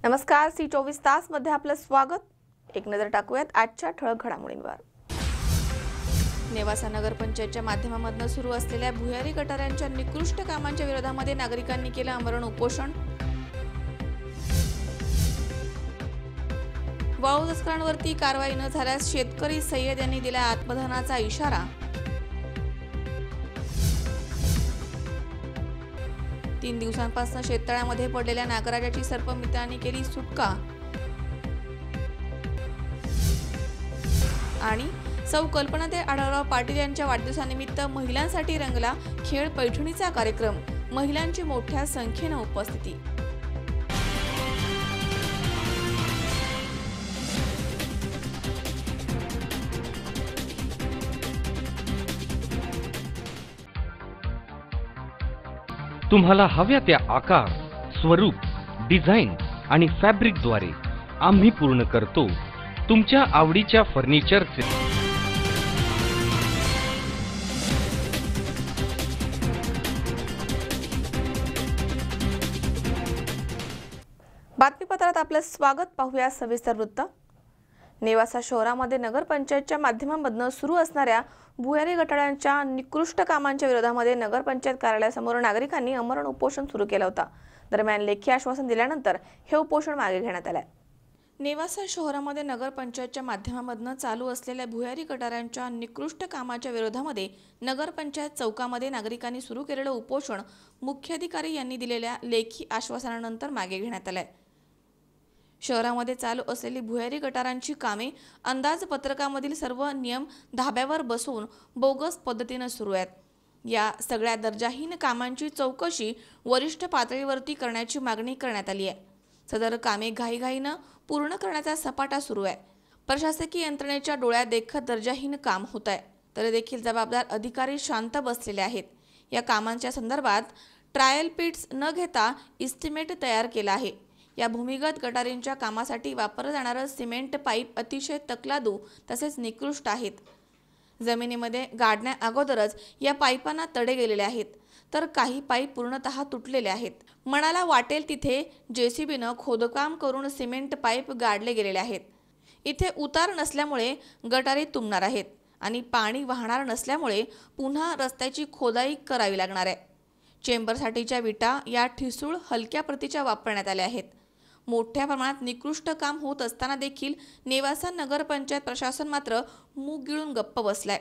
नमस्कार, C24 तास मध्ये आपलं स्वागत। एक नजर टाकूयात आजच्या ठळक घडामोडींवर। नेवासा नगरपंचायतच्या माध्यमातून सुरू असलेल्या भुयारी गटारांच्या निकृष्ट कामांच्या विरोधामध्ये नागरिकांनी केलं आमरण उपोषण। वाळू तस्करांवरती कारवाई न झाल्यास शेतकरी सय्यद यांनी दिला आत्मदहनाचा इशारा। 3 दिवसांपासून शेततळ्यामध्ये पडलेल्या नागराजाची सर्पमित्रांनी केली सुटका। आणि सौ कल्पनाताई आढळराव पाटील यांच्या वाढदिवसानिमित्त महिलांसाठी रंगला खेळ पैठणीचा कार्यक्रम। महिलांची मोठ्या संख्येने उपस्थिती। तुम्हाला हव्या त्या आकार, स्वरूप, डिझाइन आणि फॅब्रिकद्वारे आम्ही पूर्ण करतो तुमच्या आवडीच्या फर्निचरचे। बातमीपत्रात आपलं स्वागत। पाहूया सविस्तर वृत्त। नेवासा शहरामध्ये नगरपंचायतच्या माध्यमातून सुरू असणाऱ्या भुयारी गटारांच्या निकृष्ट कामांच्या विरोधामध्ये नगरपंचायत कार्यालयासमोर नागरिकांनी आमरण उपोषण सुरू केलं होतं। दरम्यान लेखी आश्वासन दिल्यानंतर हे उपोषण मागे घेण्यात आले। नेवासा शहरामध्ये नगरपंचायतच्या माध्यमातून चालू असलेल्या भुयारी गटारांच्या निकृष्ट कामाच्या विरोधामध्ये नगरपंचायत चौकामध्ये नागरिकांनी सुरू केलेलं उपोषण मुख्याधिकारी यांनी दिलेल्या लेखी आश्वासनानंतर मागे घेण्यात आले। शहरामध्ये चालू असलेली भुयारी गटारांची कामे अंदाजपत्रकामधील सर्व नियम धाब्यावर बसवून बोगस पद्धतीने सुरू आहेत। या सगळ्या दर्जाहीन कामांची चौकशी वरिष्ठ पातळीवरती करण्याची मागणी करण्यात आली आहे। सदर कामे घाईघाईने पूर्ण करण्याचा सपाटा सुरू आहे। प्रशासकीय यंत्रणेच्या डोळ्यात देखत दर्जाहीन काम होत आहे, तरी देखील जबाबदार अधिकारी शांत बसलेले आहेत। या कामांच्या संदर्भात ट्रायल पिट्स न घेता इस्टिमेट तयार केला आहे। या भूमिगत गटारींच्या कामासाठी वापरलं जाणारं सिमेंट पाईप अतिशय तकलादू तसेच निकृष्ट आहेत। जमिनीमध्ये गाडण्या अगोदरच या पाईपांना तडे गेलेले आहेत, तर काही पाईप पूर्णतः तुटलेले आहेत। मनाला वाटेल तिथे JCBनं खोदकाम करून सिमेंट पाईप गाडले गेलेले आहेत। इथे उतार नसल्यामुळे गटारी तुंबणार आहेत आणि पाणी वाहणार नसल्यामुळे पुन्हा रस्त्याची खोदाई करावी लागणार आहे। चेंबरसाठीच्या विटा या ठिसूळ हलक्या प्रतीच्या वापरण्यात आल्या आहेत। मोठ्या प्रमाणात निकृष्ट काम होत असताना देखील नेवासा नगरपंचायत प्रशासन मात्र मूग गिळून गप्प बसलाय।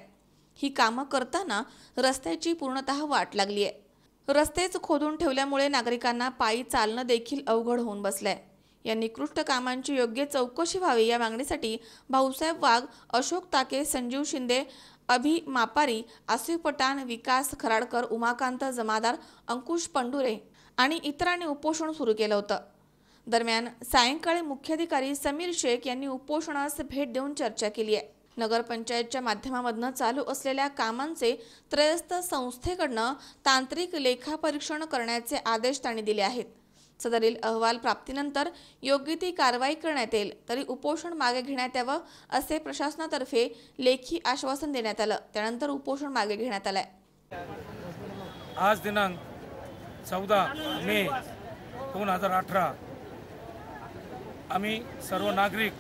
ही कामं करताना रस्त्याची पूर्णतः वाट लागली आहे। रस्तेच खोदून ठेवल्यामुळे नागरिकांना पायी चालणं देखील अवघड होऊन बसलंय। या निकृष्ट कामांची योग्य चौकशी व्हावी या मागणीसाठी भाऊसाहेब वाघ, अशोक ताके, संजीव शिंदे, अभि मापारी, आसिफ पठाण, विकास खराडकर, उमाकांत जमादार, अंकुश पंडुरे आणि इतरांनी उपोषण सुरू केलं होतं। दरम्यान सायंकाळी मुख्याधिकारी समीर शेख यांनी उपोषणास भेट देऊन चर्चा केली आहे। नगरपंचायतच्या माध्यमातून चालू असलेल्या कामांचे त्रयस्थ संस्थेकडून तांत्रिक लेखापरीक्षण करण्याचे आदेश त्यांनी दिले आहेत। सदरील अहवाल प्राप्तीनंतर योग्य ती कारवाई करण्यात येईल, तरी उपोषण मागे घेण्यात यावं असे प्रशासनातर्फे लेखी आश्वासन देण्यात आलं। त्यानंतर उपोषण मागे घेण्यात आलंय। आज दिनांक 14 मे 2018 आम्ही सर्व नागरिक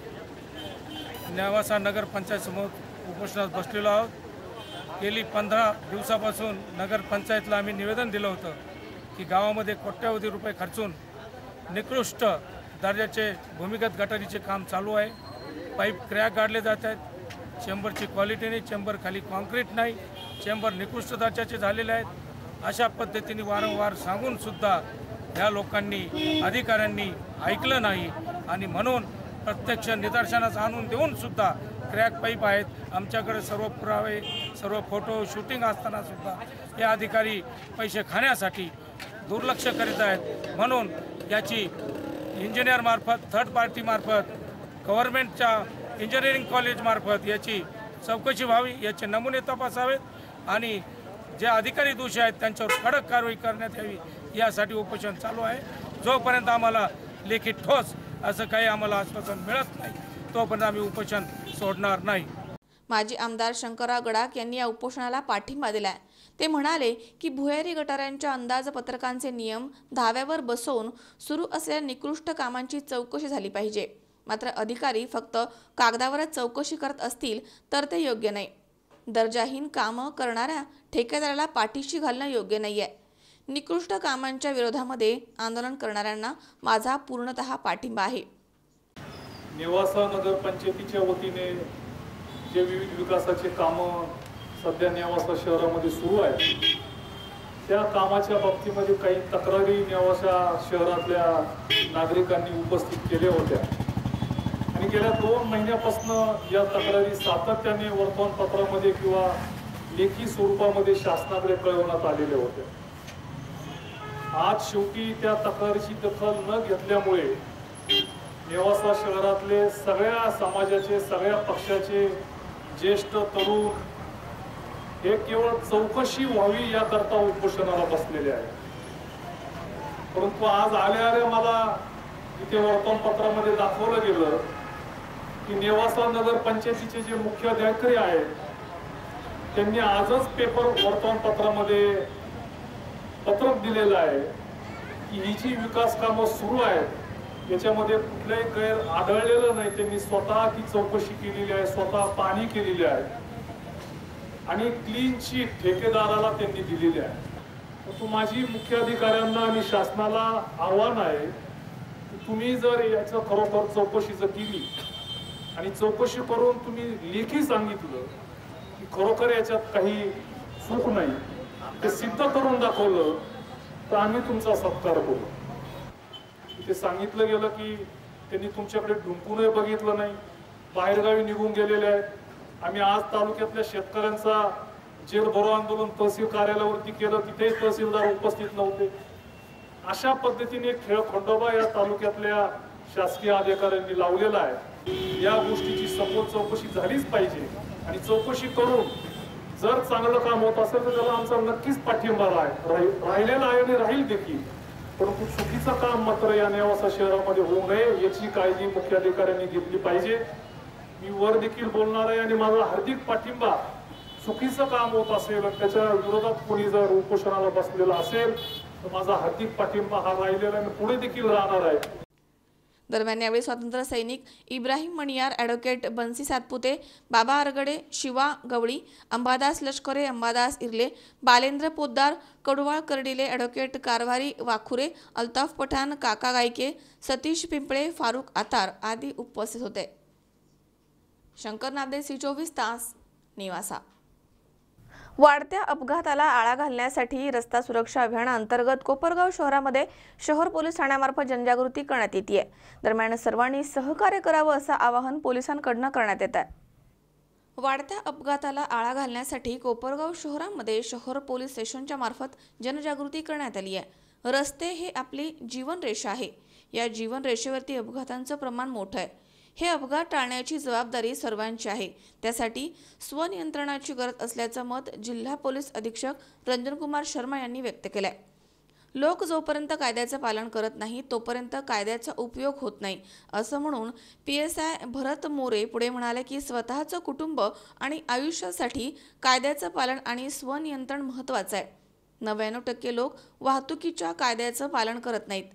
नेवासा नगरपंचायत समोर उपोषणात बसलेलो आहोत। गेली 15 दिवसापासून नगरपंचायतला आम्ही निवेदन दिलं होतं की गावामध्ये कोट्यावधी रुपये खर्चून निकृष्ट दर्जाचे भूमिगत गटारीचे काम चालू आहे। पाईप क्रॅक गाडले जात आहेत। चेंबरची क्वालिटी नाही, चेंबर खाली कॉन्क्रीट नाही, चेंबर निकृष्ट दर्जाचे झालेले आहेत। अशा पद्धतीने वारंवार सांगून सुद्धा ह्या लोकांनी, अधिकाऱ्यांनी ऐकलं नाही आणि म्हणून प्रत्यक्ष निदर्शनास आणून देऊन सुद्धा क्रॅक पाईप आहेत। आमच्याकडे सर्व पुरावे, सर्व फोटो शूटिंग असताना सुद्धा हे अधिकारी पैसे खाण्यासाठी दुर्लक्ष करीत आहेत। म्हणून याची इंजिनियर मार्फत, थर्ड पार्टी मार्फत, गव्हर्नमेंटच्या इंजिनिअरिंग कॉलेज मार्फत याची चौकशी व्हावी, याचे नमुने तपासावेत आणि जे अधिकारी दोषी आहेत त्यांच्यावर कडक कारवाई करण्यात यावी यासाठी उपोषण चालू आहे। जोपर्यंत आम्हाला लेखी ठोस असं काही आम्हाला आश्वासन मिळत नाही तोपर्यंत आम्ही उपोषण सोडणार नाही। माजी आमदार शंकरराव गडाख यांनी या उपोषणाला पाठिंबा दिलाय। ते म्हणाले की भुयारी गटारांच्या अंदाजपत्रकांचे नियम धाव्यावर बसवून सुरू असलेल्या निकृष्ट कामांची चौकशी झाली पाहिजे. मात्र अधिकारी फक्त कागदावरच चौकशी करत असतील तर ते योग्य नाही. दर्जाहीन कामं करणाऱ्या ठेकेदाराला पाठीशी घालणं योग्य नाहीये. निकृष्ट कामांच्या विरोधामध्ये आंदोलन करणाऱ्यांना माझा पूर्णतः पाठिंबा आहे. नेवासा नगरपंचायतीच्या वतीने जे विविध विकासाचे कामं सध्या नेवासा शहरामध्ये सुरू आहेत, त्या कामाच्या बाबतीमध्ये काही तक्रारी नेवासा शहरातल्या नागरिकांनी उपस्थित केल्या होत्या आणि गेल्या 2 महिन्यापासून या तक्रारी सातत्याने वर्तमानपत्रामध्ये किंवा लेखी स्वरूपामध्ये शासनाकडे कळवण्यात आलेल्या होत्या. आज शेवटी त्या तक्रारीची दखल न घेतल्यामुळे नेवासा शहरातले सगळ्या समाजाचे, सगळ्या पक्षाचे ज्येष्ठ तरुण हे केवळ चौकशी व्हावी याकरता उपोषणाला बसलेले आहेत. परंतु आज आल्या मला इथे वर्तमानपत्रामध्ये दाखवलं गेलं की नेवासा नगरपंचायतीचे जे मुख्याधिकारी आहेत त्यांनी आजच पेपर वर्तमानपत्रामध्ये पत्रक दिलेलं आहे की ही जी विकास कामं सुरू आहेत याच्यामध्ये कुठल्याही गैर आढळलेलं नाही. त्यांनी स्वतः ती चौकशी केलेली आहे, स्वतः पाहणी केलेली आहे आणि क्लीन शीट ठेकेदाराला त्यांनी दिलेली आहे. परंतु माझी मुख्याधिकाऱ्यांना आणि शासनाला आव्हान आहे की तुम्ही जर याचं खरोखर चौकशी जर केली आणि चौकशी करून तुम्ही लेखी सांगितलं की खरोखर याच्यात काही चूक नाही, ते सिद्ध करून दाखवलं तर आम्ही तुमचा सत्कार करू. ते सांगितलं गेलं की त्यांनी तुमच्याकडे ढुंकूनही बघितलं नाही, बाहेरगावी निघून गेलेले आहेत. आम्ही आज तालुक्यातल्या शेतकऱ्यांचा जेल भरो आंदोलन तहसील कार्यालयावरती केलं, तिथेही तहसीलदार उपस्थित नव्हते. अशा पद्धतीने खेळखंडोबा या तालुक्यातल्या शासकीय अधिकाऱ्यांनी लावलेला आहे. या गोष्टीची सखोल चौकशी झालीच पाहिजे आणि चौकशी करून जर चांगलं काम होत असेल तर त्याला आमचा नक्कीच पाठिंबा राहिलेला आहे आणि राहील देखील. परंतु चुकीचं काम मात्र या नेवासा शहरामध्ये होऊ नये याची काळजी मुख्याधिकाऱ्यांनी घेतली पाहिजे. मी वर देखील बोलणार आहे आणि माझा हार्दिक पाठिंबा, चुकीचं काम होत असेल आणि त्याच्या विरोधात कोणी जर उपोषणाला बसलेला असेल तर माझा हार्दिक पाठिंबा हा राहिलेला आणि पुढे देखील राहणार आहे. दरम्यान यावेळी स्वातंत्र्य सैनिक इब्राहिम मणियार, ॲडव्होकेट बन्सी सातपुते, बाबा आरगडे, शिवा गवळी, अंबादास लष्करे, अंबादास इर्ले, बालेंद्र पोद्दार, कडुवाळ कर्डिले, ॲडव्होकेट कारभारी वाखुरे, अल्ताफ पठाण, काका गायके, सतीश पिंपळे, फारुख आतार आदी उपस्थित होते. शंकर नागदे, C24 तास, नेवासा. वाढत्या अपघाताला आळा घालण्यासाठी रस्ता सुरक्षा अभियानाअंतर्गत कोपरगाव शहरामध्ये शहर पोलीस ठाण्यामार्फत जनजागृती करण्यात येते. दरम्यान सर्वांनी सहकार्य करावं असं आवाहन पोलिसांकडून करण्यात येत आहे. वाढत्या अपघाताला आळा घालण्यासाठी कोपरगाव शहरामध्ये शहर पोलीस स्टेशनच्या मार्फत जनजागृती करण्यात आली आहे. रस्ते हे आपली जीवनरेषा आहे. या जीवनरेषेवरती अपघातांचं प्रमाण मोठं आहे. हे अपघात टाळण्याची जबाबदारी सर्वांची आहे. त्यासाठी स्वनियंत्रणाची गरज असल्याचं मत जिल्हा पोलीस अधीक्षक रंजनकुमार शर्मा यांनी व्यक्त केलंय. लोक जोपर्यंत कायद्याचं पालन करत नाही तोपर्यंत कायद्याचा उपयोग होत नाही असं म्हणून PSI भरत मोरे पुढे म्हणाले की स्वतःचं कुटुंब आणि आयुष्यासाठी कायद्याचं पालन आणि स्वनियंत्रण महत्त्वाचं आहे. 99% लोक वाहतुकीच्या कायद्याचं पालन करत नाहीत.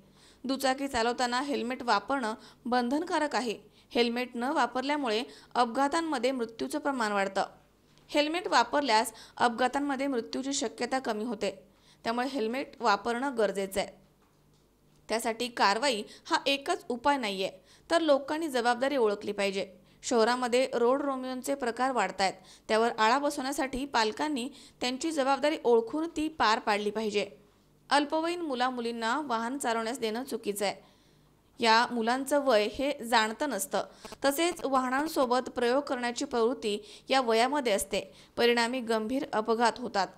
दुचाकी चालवताना हेल्मेट वापरणं बंधनकारक आहे. हेल्मेट न वापरल्यामुळे अपघातांमध्ये मृत्यूचं प्रमाण वाढतं. हेल्मेट वापरल्यास अपघातांमध्ये मृत्यूची शक्यता कमी होते. त्यामुळे हेल्मेट वापरणं गरजेचं आहे. त्यासाठी कारवाई हा एकच उपाय नाहीये, तर लोकांनी जबाबदारी ओळखली पाहिजे. शहरामध्ये रोड रोमिओचे प्रकार वाढत आहेत. त्यावर आळा बसवण्यासाठी पालकांनी त्यांची जबाबदारी ओळखून ती पार पाडली पाहिजे. अल्पवयीन मुला-मुलींना वाहन चालवण्यास देणं चुकीचं आहे. या मुलांचं वय हे जाणतं नसतं. तसेच वाहनांसोबत प्रयोग करण्याची प्रवृत्ती या वयामध्ये असते. परिणामी गंभीर अपघात होतात.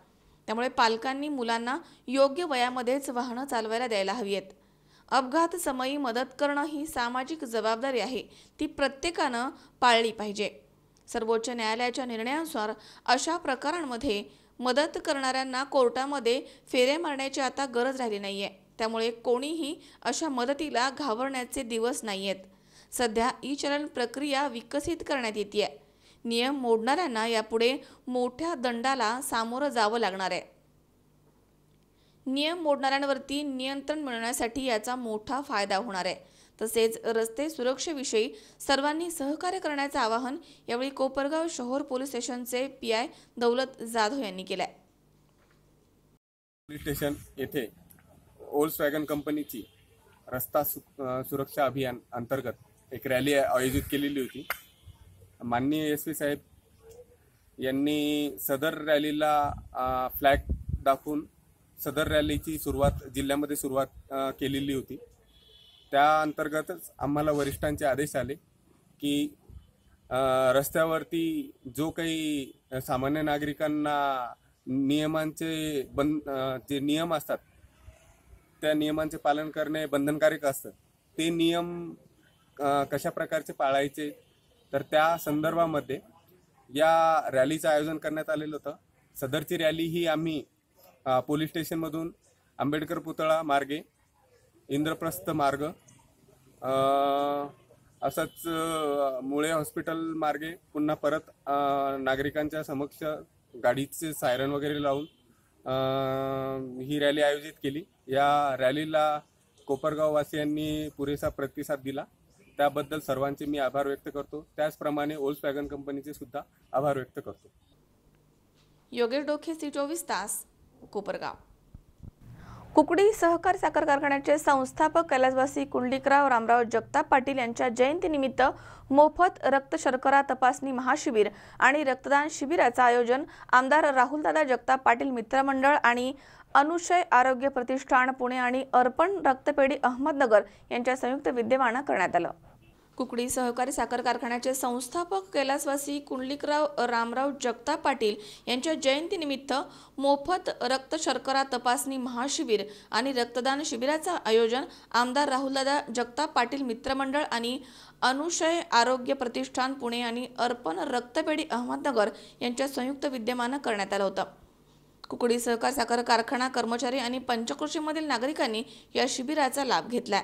त्यामुळे पालकांनी मुलांना योग्य वयामध्येच वाहनं चालवायला द्यायला हवीत. अपघात समयी मदत करणं ही सामाजिक जबाबदारी आहे. ती प्रत्येकानं पाळली पाहिजे. सर्वोच्च न्यायालयाच्या निर्णयानुसार अशा प्रकारांमध्ये मदत करणाऱ्यांना कोर्टामध्ये फेऱ्या मारण्याची आता गरज राहिली नाहीये. त्यामुळे कोणीही अशा मदतीला घाबरण्याचे दिवस नाहीयेत. सध्या ई-चलन प्रक्रिया विकसित करण्यात येते. नियम मोडणाऱ्यांना यापुढे मोठ्या दंडाला सामोरं जावं लागणार आहे. नियम मोडणाऱ्यांवरती नियंत्रण मिळवण्यासाठी याचा मोठा फायदा होणार आहे। तसेच रस्ते सुरक्षेविषयी सर्वांनी सहकार्य करण्याचे आवाहन यावेळी कोपरगाव शहर पोलीस स्टेशनचे PI दौलत जाधव यांनी केले। पोलीस स्टेशन येथे व्होल्क्सवॅगन कंपनीची रस्ता सुरक्षा अभियान अंतर्गत एक रॅली आयोजित केलेली होती। माननीय SP साहेब यांनी सदर रॅलीला फ्लॅग दाखवून सदर रॅलीची जिल्ह्यामध्ये सुरुवात केलेली होती। त्या अंतर्गतच आम्हाला वरिष्ठांचे आदेश आले की रस्त्यावरती जो काही सामान्य नागरिकांना नियमांचे जे नियम असतात त्या नियमांचे पालन करणे बंधनकारक असतं। ते नियम कशा प्रकारचे पाळायचे तर त्या संदर्भामध्ये या रॅलीचं आयोजन करण्यात आलेलं होतं। सदरची रॅली ही आम्ही पोलीस स्टेशनमधून आंबेडकर पुतळा मार्गे इंद्रप्रस्थ मार्ग असंच मुळे हॉस्पिटल मार्गे पुन्हा परत नागरिकांच्या समक्ष गाडीचे सायरन वगैरे लावून ही रॅली आयोजित केली। या रॅलीला कोपरगाववासियांनी पुरेसा प्रतिसाद दिला, त्याबद्दल सर्वांचे मी आभार व्यक्त करतो। त्याचप्रमाणे व्होल्क्सवॅगन कंपनीचे सुद्धा आभार व्यक्त करतो। योगेश डोके, C24 तास, कोपरगाव। कुकडी सहकारी साखर कारखान्याचे संस्थापक कैलासवासी कुंडलिकराव रामराव जगताप पाटील यांच्या जयंतीनिमित्त मोफत रक्त शर्करा तपासणी महाशिबिर आणि रक्तदान शिबिराचं आयोजन आमदार राहुलदादा जगताप पाटील मित्रमंडळ आणि अनुशय आरोग्य प्रतिष्ठान पुणे आणि अर्पण रक्तपेढी अहमदनगर यांच्या संयुक्त विद्यमाने करण्यात आलं। कुकडी सहकारी साखर कारखान्याचे संस्थापक कैलासवासी कुंडलिकराव रामराव जगताप पाटील यांच्या जयंतीनिमित्त मोफत रक्त शर्करा तपासणी महाशिबिर आणि रक्तदान शिबिराचं आयोजन आमदार राहुलदादा जगताप पाटील मित्रमंडळ आणि अनुशय आरोग्य प्रतिष्ठान पुणे आणि अर्पण रक्तपेढी अहमदनगर यांच्या संयुक्त विद्यमाने करण्यात आलं होतं। कुकडी सहकारी साखर कारखाना कर्मचारी आणि पंचक्रोशीमधील नागरिकांनी या शिबिराचा लाभ घेतला।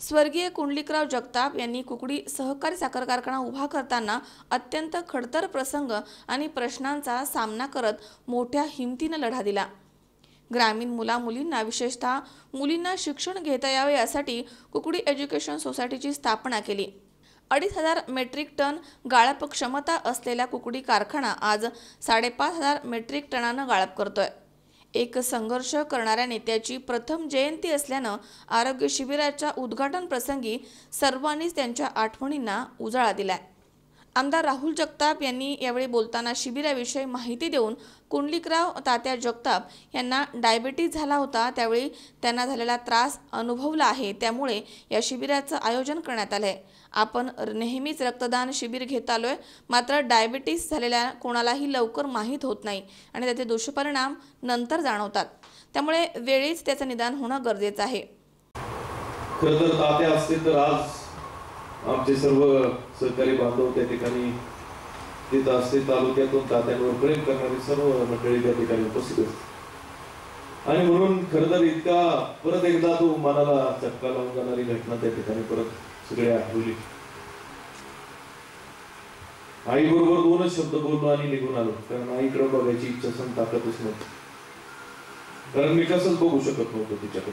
स्वर्गीय कुंडलिकराव जगताप यांनी कुकडी सहकारी साखर कारखाना उभा करताना अत्यंत खडतर प्रसंग आणि प्रश्नांचा सामना करत मोठ्या हिमतीने लढा दिला। ग्रामीण मुलामुलींना विशेषतः मुलींना शिक्षण घेता यावे यासाठी कुकडी एज्युकेशन सोसायटीची स्थापना केली। 2500 मेट्रिक टन गाळप क्षमता असलेला कुकडी कारखाना आज 5500 मेट्रिक टनानं गाळप करतोय। एक संघर्ष करणाऱ्या नेत्याची प्रथम जयंती असल्यानं आरोग्य शिबिराच्या उद्घाटन प्रसंगी सर्वांनीच त्यांच्या आठवणींना उजाळा दिलाय। आमदार राहुल जगताप यांनी यावेळी बोलताना शिबिराविषयी माहिती देऊन कुंडलिकराव तात्या जगताप यांना डायबिटीज झाला होता, त्यावेळी त्यांना झालेला त्रास अनुभवला आहे, त्यामुळे या शिबिराचं आयोजन करण्यात आलंय। आपण नेहमीच रक्तदान शिबिर घेत आलोय, मात्र डायबिटीस झालेल्या कोणालाही लवकर माहीत होत नाही आणि त्याचे दुष्परिणाम नंतर जाणवतात, त्यामुळे वेळीच त्याचं निदान होणं गरजेचं आहे। खरं तर तात्या असते तर आज आमचे सर्व सहकारी बांधव त्या ठिकाणी तिथं असते, तालुक्यातून तात्यांवर प्रेम करणारी सर्व मंडळी त्या ठिकाणी उपस्थित असते आणि म्हणून खरं तर इतका परत एकदा तो मनाला चटका लावून जाणारी घटना त्या ठिकाणी परत सगळे आठवली। आई बरोबर 2च शब्द बोललो आणि निघून आलो, कारण आईकडे बघायची इच्छा सण ताकदच नव्हती, कारण मी कसंच बघू शकत नव्हतो तिच्याकडे।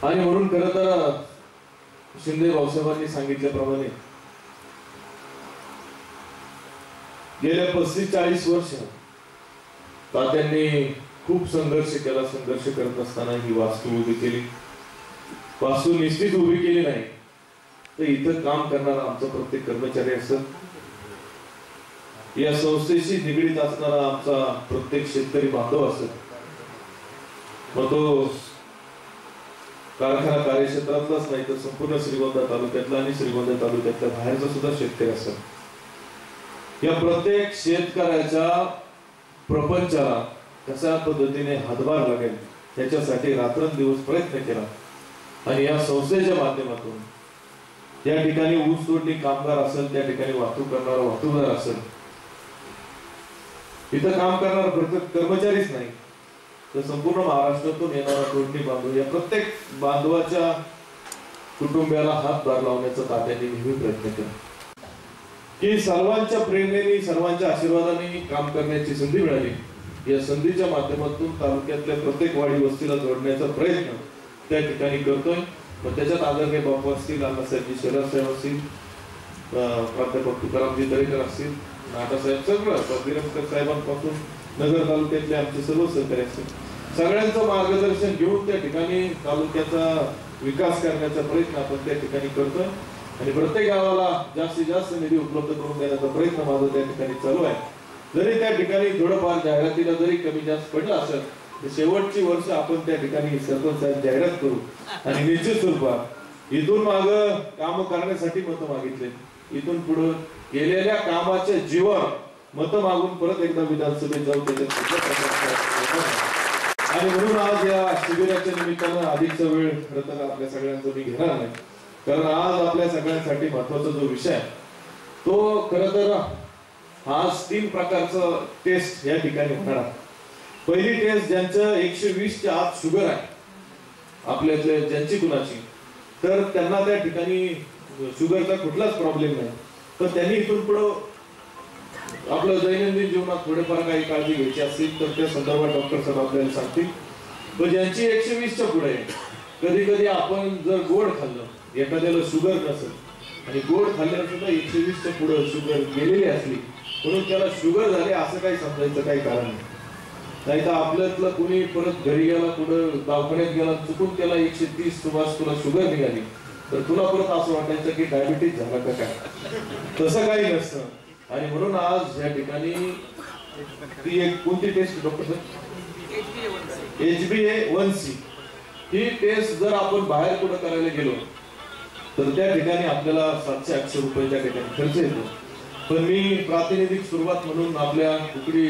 आणि म्हणून खरं तर शिंदे भाऊसाहेबांनी सांगितल्याप्रमाणे गेल्या 35-40 वर्ष तात्यांनी खूप संघर्ष केला। संघर्ष करत असताना ही वास्तू उभी केली। वास्तू निश्चित उभी केली नाही तर इथं काम करणारा आमचा प्रत्येक कर्मचारी असत, या संस्थेशी निगडीत असणारा आमचा प्रत्येक शेतकरी बांधव असत, मग तो कारखाना कार्यक्षेत्रातलाच नाही तर संपूर्ण श्रीगोंदा तालुक्यातला आणि श्रीगोंदा तालुक्यातल्या बाहेरचा सुद्धा शेतकरी असत। या प्रत्येक शेतकऱ्याच्या प्रपंचाला कशा पद्धतीने हातभार लागेल त्याच्यासाठी रात्रंदिवस प्रयत्न केला आणि या संस्थेच्या माध्यमातून या ठिकाणी ऊस तोडणी कामगार असेल, त्या ठिकाणी वाहतूक करणारा वाहतूकदार असेल, इथं काम करणारा प्रत्येक कर्मचारीच नाही तर संपूर्ण महाराष्ट्रातून येणारा तोडणी बांधव या प्रत्येक बांधवाच्या कुटुंबियाला हातभार लावण्याचा तात्यांनी नेहमी प्रयत्न केला की सर्वांच्या प्रेरणेने सर्वांच्या आशीर्वादाने काम करण्याची संधी मिळाली या संधीच्या माध्यमातून तालुक्यातल्या प्रत्येक वाडी वस्तीला जोडण्याचा प्रयत्न त्या ठिकाणी करतोय. मग त्याच्यात आदरणीय बापू असतील, अण्णासाहेबजी शरदसाहेब असतील, प्राध्यापक तुकारामजी दरेकर असतील, नाटासाहेब, सगळं विरमकर साहेबांपासून नगर तालुक्यातले आमचे सर्व सहकारी असतील, सगळ्यांचं मार्गदर्शन घेऊन त्या ठिकाणी तालुक्याचा विकास करण्याचा प्रयत्न आपण त्या ठिकाणी करतोय. आणि प्रत्येक गावाला जास्तीत जास्त निधी उपलब्ध करून देण्याचा प्रयत्न माझा त्या ठिकाणी चालू आहे. जरी त्या ठिकाणी थोडंफार जाहिरातीला जरी कमी जास्त पडलं असेल तर शेवटची वर्ष आपण त्या ठिकाणी सरपंच साहेब जाहिरात करू आणि निश्चित स्वरूपात इथून माग काम करण्यासाठी मतं मागितले, इथून पुढे केलेल्या कामाच्या जीवावर मतं मागून परत एकदा विधानसभेत जाऊ आणि म्हणून आज या शिबिराच्या निमित्तानं अधिकचा वेळ खरं तर आपल्या सगळ्यांचा मी घेणार नाही, कारण आज आपल्या सगळ्यांसाठी महत्वाचा जो विषय आहे तो खरं तर आज 3 प्रकारचं टेस्ट या ठिकाणी होणार आहे. पहिली टेस्ट ज्यांचं 120च्या आत शुगर आहे आपल्यातले ज्यांची कुणाची, तर त्यांना त्या ठिकाणी शुगरचा कुठलाच प्रॉब्लेम नाही, तर त्यांनी इथून पुढं आपलं दैनंदिन जीवनात थोडेफार काही काळजी घ्यायची असेल तर त्या संदर्भात डॉक्टर साहेब आपल्याला सांगतील. पण ज्यांची 120च्या पुढे आहे, कधी कधी आपण जर गोड खाल्लं, एखाद्याला शुगर नसेल आणि गोड खाल्ल्यावर सुद्धा 120च्या पुढे शुगर गेलेली असली म्हणून त्याला शुगर झाले असं काही समजायचं काही कारण नाही तर आपल्यातलं कुणी परत घरी गेला, कुठं दवाखान्यात गेला, चुकून त्याला 130 सुमास तुला शुगर निघाली तर तुला परत असं वाटायचं की डायबिटीज झाला का काय, तसं काही नसतं. आणि म्हणून आज या ठिकाणी ती एक कोणती टेस्ट डॉक्टर साहेब, HbA1c, ही टेस्ट जर आपण बाहेर कुठं करायला गेलो तर त्या ठिकाणी आपल्याला 700-800 रुपये त्या ठिकाणी खर्च येतो. पण मी प्रातिनिधिक सुरुवात म्हणून आपल्या कुकडी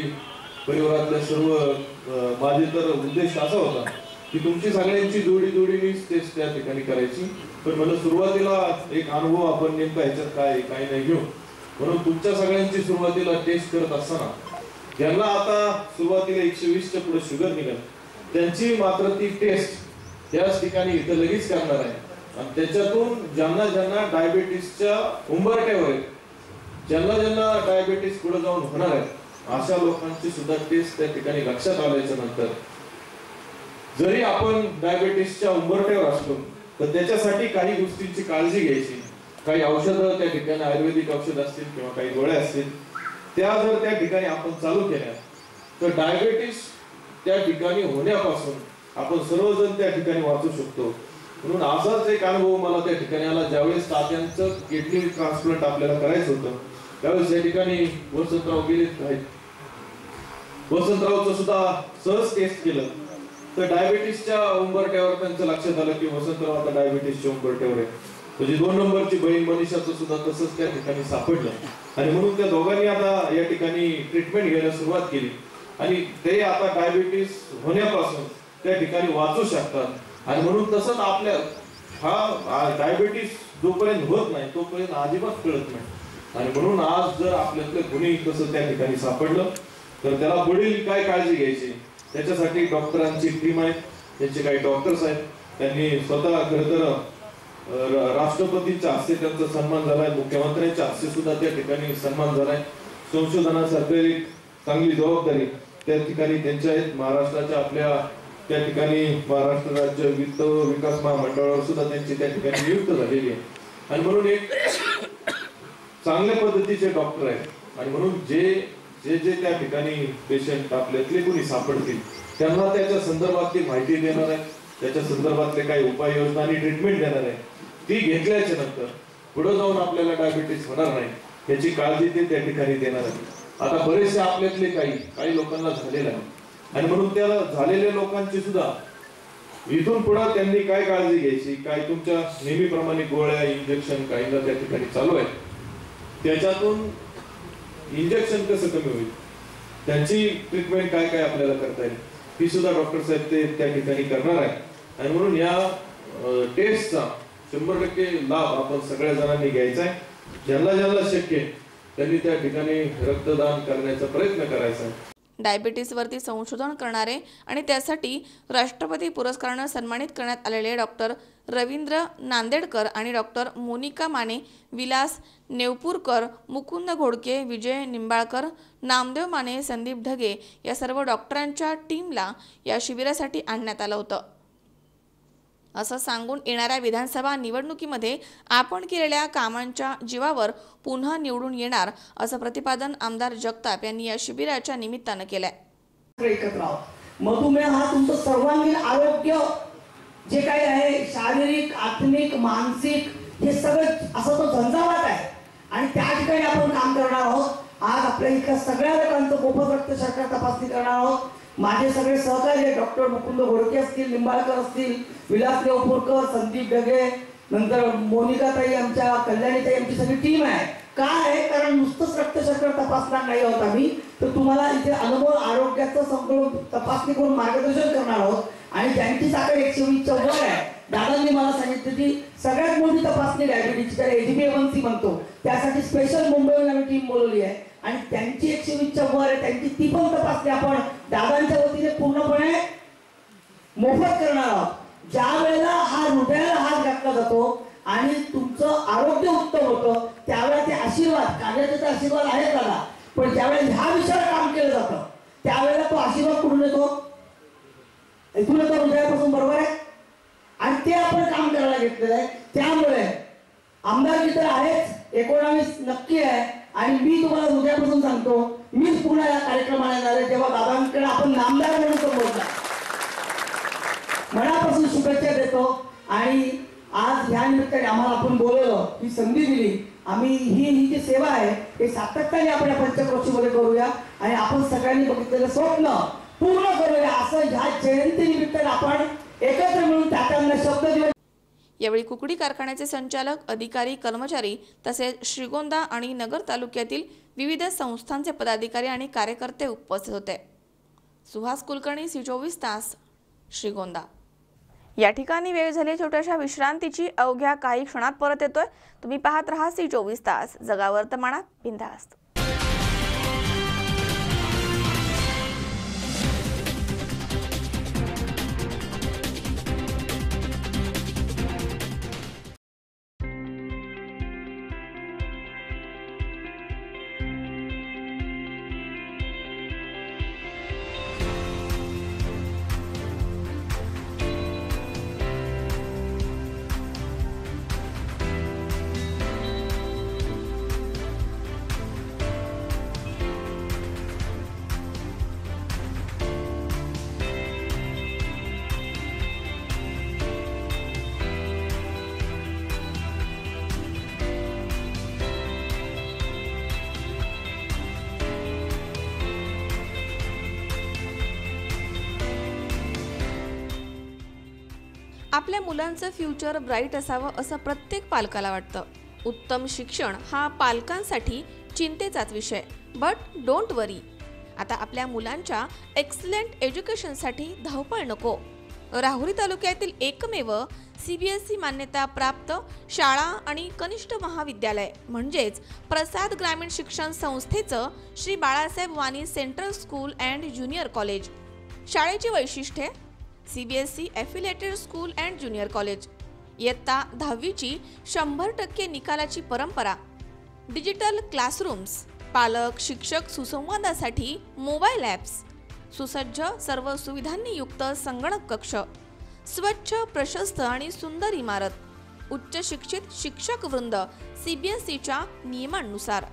परिवारातल्या सर्व माझे तर उद्देश असा होता की तुमची सगळ्यांची जोडीनीच टेस्ट त्या ठिकाणी करायची. पण मला सुरुवातीला एक अनुभव आपण नेमका ह्याच्यात काय नाही घेऊ, म्हणून तुमच्या सगळ्यांची सुरुवातीला टेस्ट करत असताना ज्यांना आता सुरुवातीला 120च्या पुढे शुगर निघाल त्यांची मात्र ती टेस्ट त्याच ठिकाणी इथं लगेच करणार आहे. आणि त्याच्यातून ज्यांना ज्यांना डायबिटीसच्या उंबरठ्यावर आहे, ज्यांना डायबिटीस पुढे जाऊन होणार आहे, अशा लोकांची सुद्धा टेस्ट त्या ठिकाणी लक्षात आल्याच्या नंतर जरी आपण डायबिटीसच्या उंबरठ्यावर असलो तर त्याच्यासाठी काही गोष्टींची काळजी घ्यायची. काही औषधं त्या ठिकाणी आयुर्वेदिक औषध असतील किंवा काही गोळ्या असतील, त्या जर त्या ठिकाणी आपण चालू केल्या तर डायबिटीस त्या ठिकाणी होण्यापासून आपण सर्वजण त्या ठिकाणी वाचू शकतो. म्हणून असाच एक अनुभव मला त्या ठिकाणी आला ज्यावेळेस तात्यांचं किडनी ट्रान्सप्लांट आपल्याला करायचं होतं, त्यावेळेस त्या ठिकाणी वसंतराव गेले आहेत, वसंतरावचं सुद्धा सहज टेस्ट केलं तर डायबिटीसच्या उंबरठ्यावर त्यांचं लक्षात आलं की वसंतराव आता डायबिटीसच्या उंबरठ्यावर आहे. म्हणजे 2 नंबरची बहीण मनीषाचं सुद्धा तसंच त्या ठिकाणी सापडलं आणि म्हणून त्या दोघांनी आता या ठिकाणी ट्रीटमेंट घ्यायला सुरुवात केली आणि ते आता डायबिटीस होण्यापासून त्या ठिकाणी वाचू शकतात. आणि म्हणून तसंच आपल्या हा डायबिटीस जोपर्यंत होत नाही तोपर्यंत अजिबात कळत नाही. आणि म्हणून आज जर आपल्यातलं कुणी तसं त्या ठिकाणी सापडलं तर त्याला पुढील काय काळजी घ्यायची त्याच्यासाठी डॉक्टरांची टीम आहे, त्यांचे काही डॉक्टर्स आहेत, त्यांनी स्वतः खरं तर राष्ट्रपतींच्या हस्ते त्यांचा सन्मान झालाय, मुख्यमंत्र्यांच्या हस्ते सुद्धा त्या ठिकाणी सन्मान झालाय. संशोधनासारखी एक चांगली जबाबदारी त्या ठिकाणी त्यांच्या आहेत. महाराष्ट्राच्या आपल्या त्या ठिकाणी महाराष्ट्र राज्य वित्त विकास महामंडळावर सुद्धा त्यांची त्या ठिकाणी नियुक्त झालेली आहे. आणि म्हणून एक चांगल्या पद्धतीचे डॉक्टर आहेत आणि म्हणून जे त्या ठिकाणी पेशंट आपल्यातले कोणी सापडतील त्यांना त्याच्या संदर्भातली माहिती देणार आहे, त्याच्या संदर्भातले काही उपाययोजना आणि ट्रीटमेंट देणार आहे. ती घेतल्याच्या नंतर पुढे जाऊन आपल्याला डायबिटीस होणार नाही याची काळजी ते त्या ठिकाणी देणार आहे. आता बरेचसे आपल्यातले काही लोकांना झालेलं आहे आणि म्हणून त्याला झालेल्या लोकांची सुद्धा इथून पुढे त्यांनी काय काळजी घ्यायची, काय तुमच्या नेहमीप्रमाणे गोळ्या इंजेक्शन काहींना त्या ठिकाणी चालू आहे, त्याच्यातून इंजेक्शन कसं कमी होईल, त्यांची ट्रीटमेंट काय काय आपल्याला करता येईल ही सुद्धा डॉक्टर साहेब ते त्या ठिकाणी करणार आहे. आणि म्हणून या टेस्टचा 100% लाभ आपण सगळ्या जणांनी घ्यायचा आहे. ज्यांना शक्य आहे त्यांनी त्या ठिकाणी रक्तदान करण्याचा प्रयत्न करायचा आहे. डायबिटीसवरती संशोधन करणारे आणि त्यासाठी राष्ट्रपती पुरस्कारानं सन्मानित करण्यात आलेले डॉक्टर रवींद्र नांदेडकर आणि डॉक्टर मोनिका माने, विलास नेवपूरकर, मुकुंद घोडके, विजय निंबाळकर, नामदेव माने, संदीप ढगे या सर्व डॉक्टरांच्या टीमला या शिबिरासाठी आणण्यात आलं होतं. असं सांगून येणाऱ्या विधानसभा निवडणुकीमध्ये आपण केलेल्या कामांच्या जीवावर पुन्हा निवडून येणार असं प्रतिपादन आमदार जगताप यांनी या शिबिराच्या निमित्तानं केलंय. एकत्र आहोत. मधुमेह हा तुमचं सर्वांगीण आरोग्य जे काही आहे, शारीरिक, आत्मिक, मानसिक, हे सगळं असं तो झंझावात आहे आणि त्या ठिकाणी आपण काम करणार आहोत. आज आपल्या इथल्या सगळ्या लोकांचं मोफत रक्त शर्करा तपासणी करणार आहोत. माझे सगळे सहकारी डॉक्टर मुकुंद घोडके असतील, निंबाळकर असतील, विलास नेवपूरकर, संदीप ढगे, नंतर मोनिकाताई, आमच्या कल्याणीताई, आमची सगळी टीम आहे. काय आहे, कारण नुसतंच रक्त शर्करा तपासणार नाही आहोत आम्ही, तर तुम्हाला इथे अनुभव आरोग्याचं संपूर्ण तपासणी करून मार्गदर्शन करणार आहोत. आणि ज्यांची साखर 120च्या वर आहे, दादांनी मला सांगितलं की सगळ्यात मोठी तपासणी डायबिटीजची, त्याला HbA1c म्हणतो, त्यासाठी स्पेशल मुंबईहून आम्ही टीम बोलवली आहे आणि त्यांची 120च्या वर आहे, त्यांची ती पण तपासणी आपण दादांच्या वतीने पूर्णपणे मोफत करणार आहोत. ज्या वेळेला हा हृदयाला हात घातला जातो आणि तुमचं आरोग्य उत्तम होतं, त्यावेळेला ते आशीर्वाद, कार्याचे आशीर्वाद आहेत दादा, पण ज्यावेळेला ह्या विषयावर काम केलं जातं त्यावेळेला तो आशीर्वाद कुठून येतो? इथून येतो, हृदयापासून, बरोबर आहे. आणि ते आपण काम करायला घेतलेलं आहे. त्यामुळे आमदारकी तर आहेच, 19 नक्की आहे. आणि मी तुम्हाला हृदयापासून सांगतो, मीच पुन्हा या कार्यक्रमाला येणार आहे जेव्हा दादांकडे आपण नामदार म्हणून संबोधणार. मनापासून शुभेच्छा देतो. आणि आज ह्या निमित्ताने आम्हाला आपण बोलवलं, ही संधी दिली, आम्ही ही जी सेवा आहे हे सातत्याने आपण या पंचक्रोशीमध्ये करूया आणि आपण सगळ्यांनी बघितलेलं स्वप्न पूर्ण करूया, असं ह्या जयंती निमित्ताने आपण एकत्र मिळून त्यांना शब्द दिले. यावेळी कुकडी कारखान्याचे संचालक, अधिकारी, कर्मचारी तसेच श्रीगोंदा आणि नगर तालुक्यातील विविध संस्थांचे पदाधिकारी आणि कार्यकर्ते उपस्थित होते. सुहास कुलकर्णी, C24 तास, श्रीगोंदा. या ठिकाणी वेळ झाली छोट्याशा विश्रांतीची. अवघ्या काही क्षणात परत येतोय. तुम्ही पाहत राहा C24 तास, जगा वर्तमानात बिनधास्त. आपल्या मुलांचं फ्युचर ब्राईट असावं असं प्रत्येक पालकाला वाटतं. उत्तम शिक्षण हा पालकांसाठी चिंतेचाच विषय. बट डोंट वरी, आता आपल्या मुलांच्या एक्सलंट एज्युकेशनसाठी धावपळ नको. राहुरी तालुक्यातील एकमेव CBSE मान्यता प्राप्त शाळा आणि कनिष्ठ महाविद्यालय म्हणजेच प्रसाद ग्रामीण शिक्षण संस्थेचं Shri Balasaheb Wani central school and junior college. शाळेची वैशिष्ट्ये: CBSE affiliated school and junior college, इयत्ता 10वीची 100% निकालाची परंपरा, डिजिटल क्लासरूम्स, पालक शिक्षक सुसंवादासाठी मोबाईल ॲप्स, सुसज्ज सर्व सुविधांनी युक्त संगणक कक्ष, स्वच्छ प्रशस्त आणि सुंदर इमारत, उच्च शिक्षित शिक्षक वृंद CBSEच्या नियमांनुसार,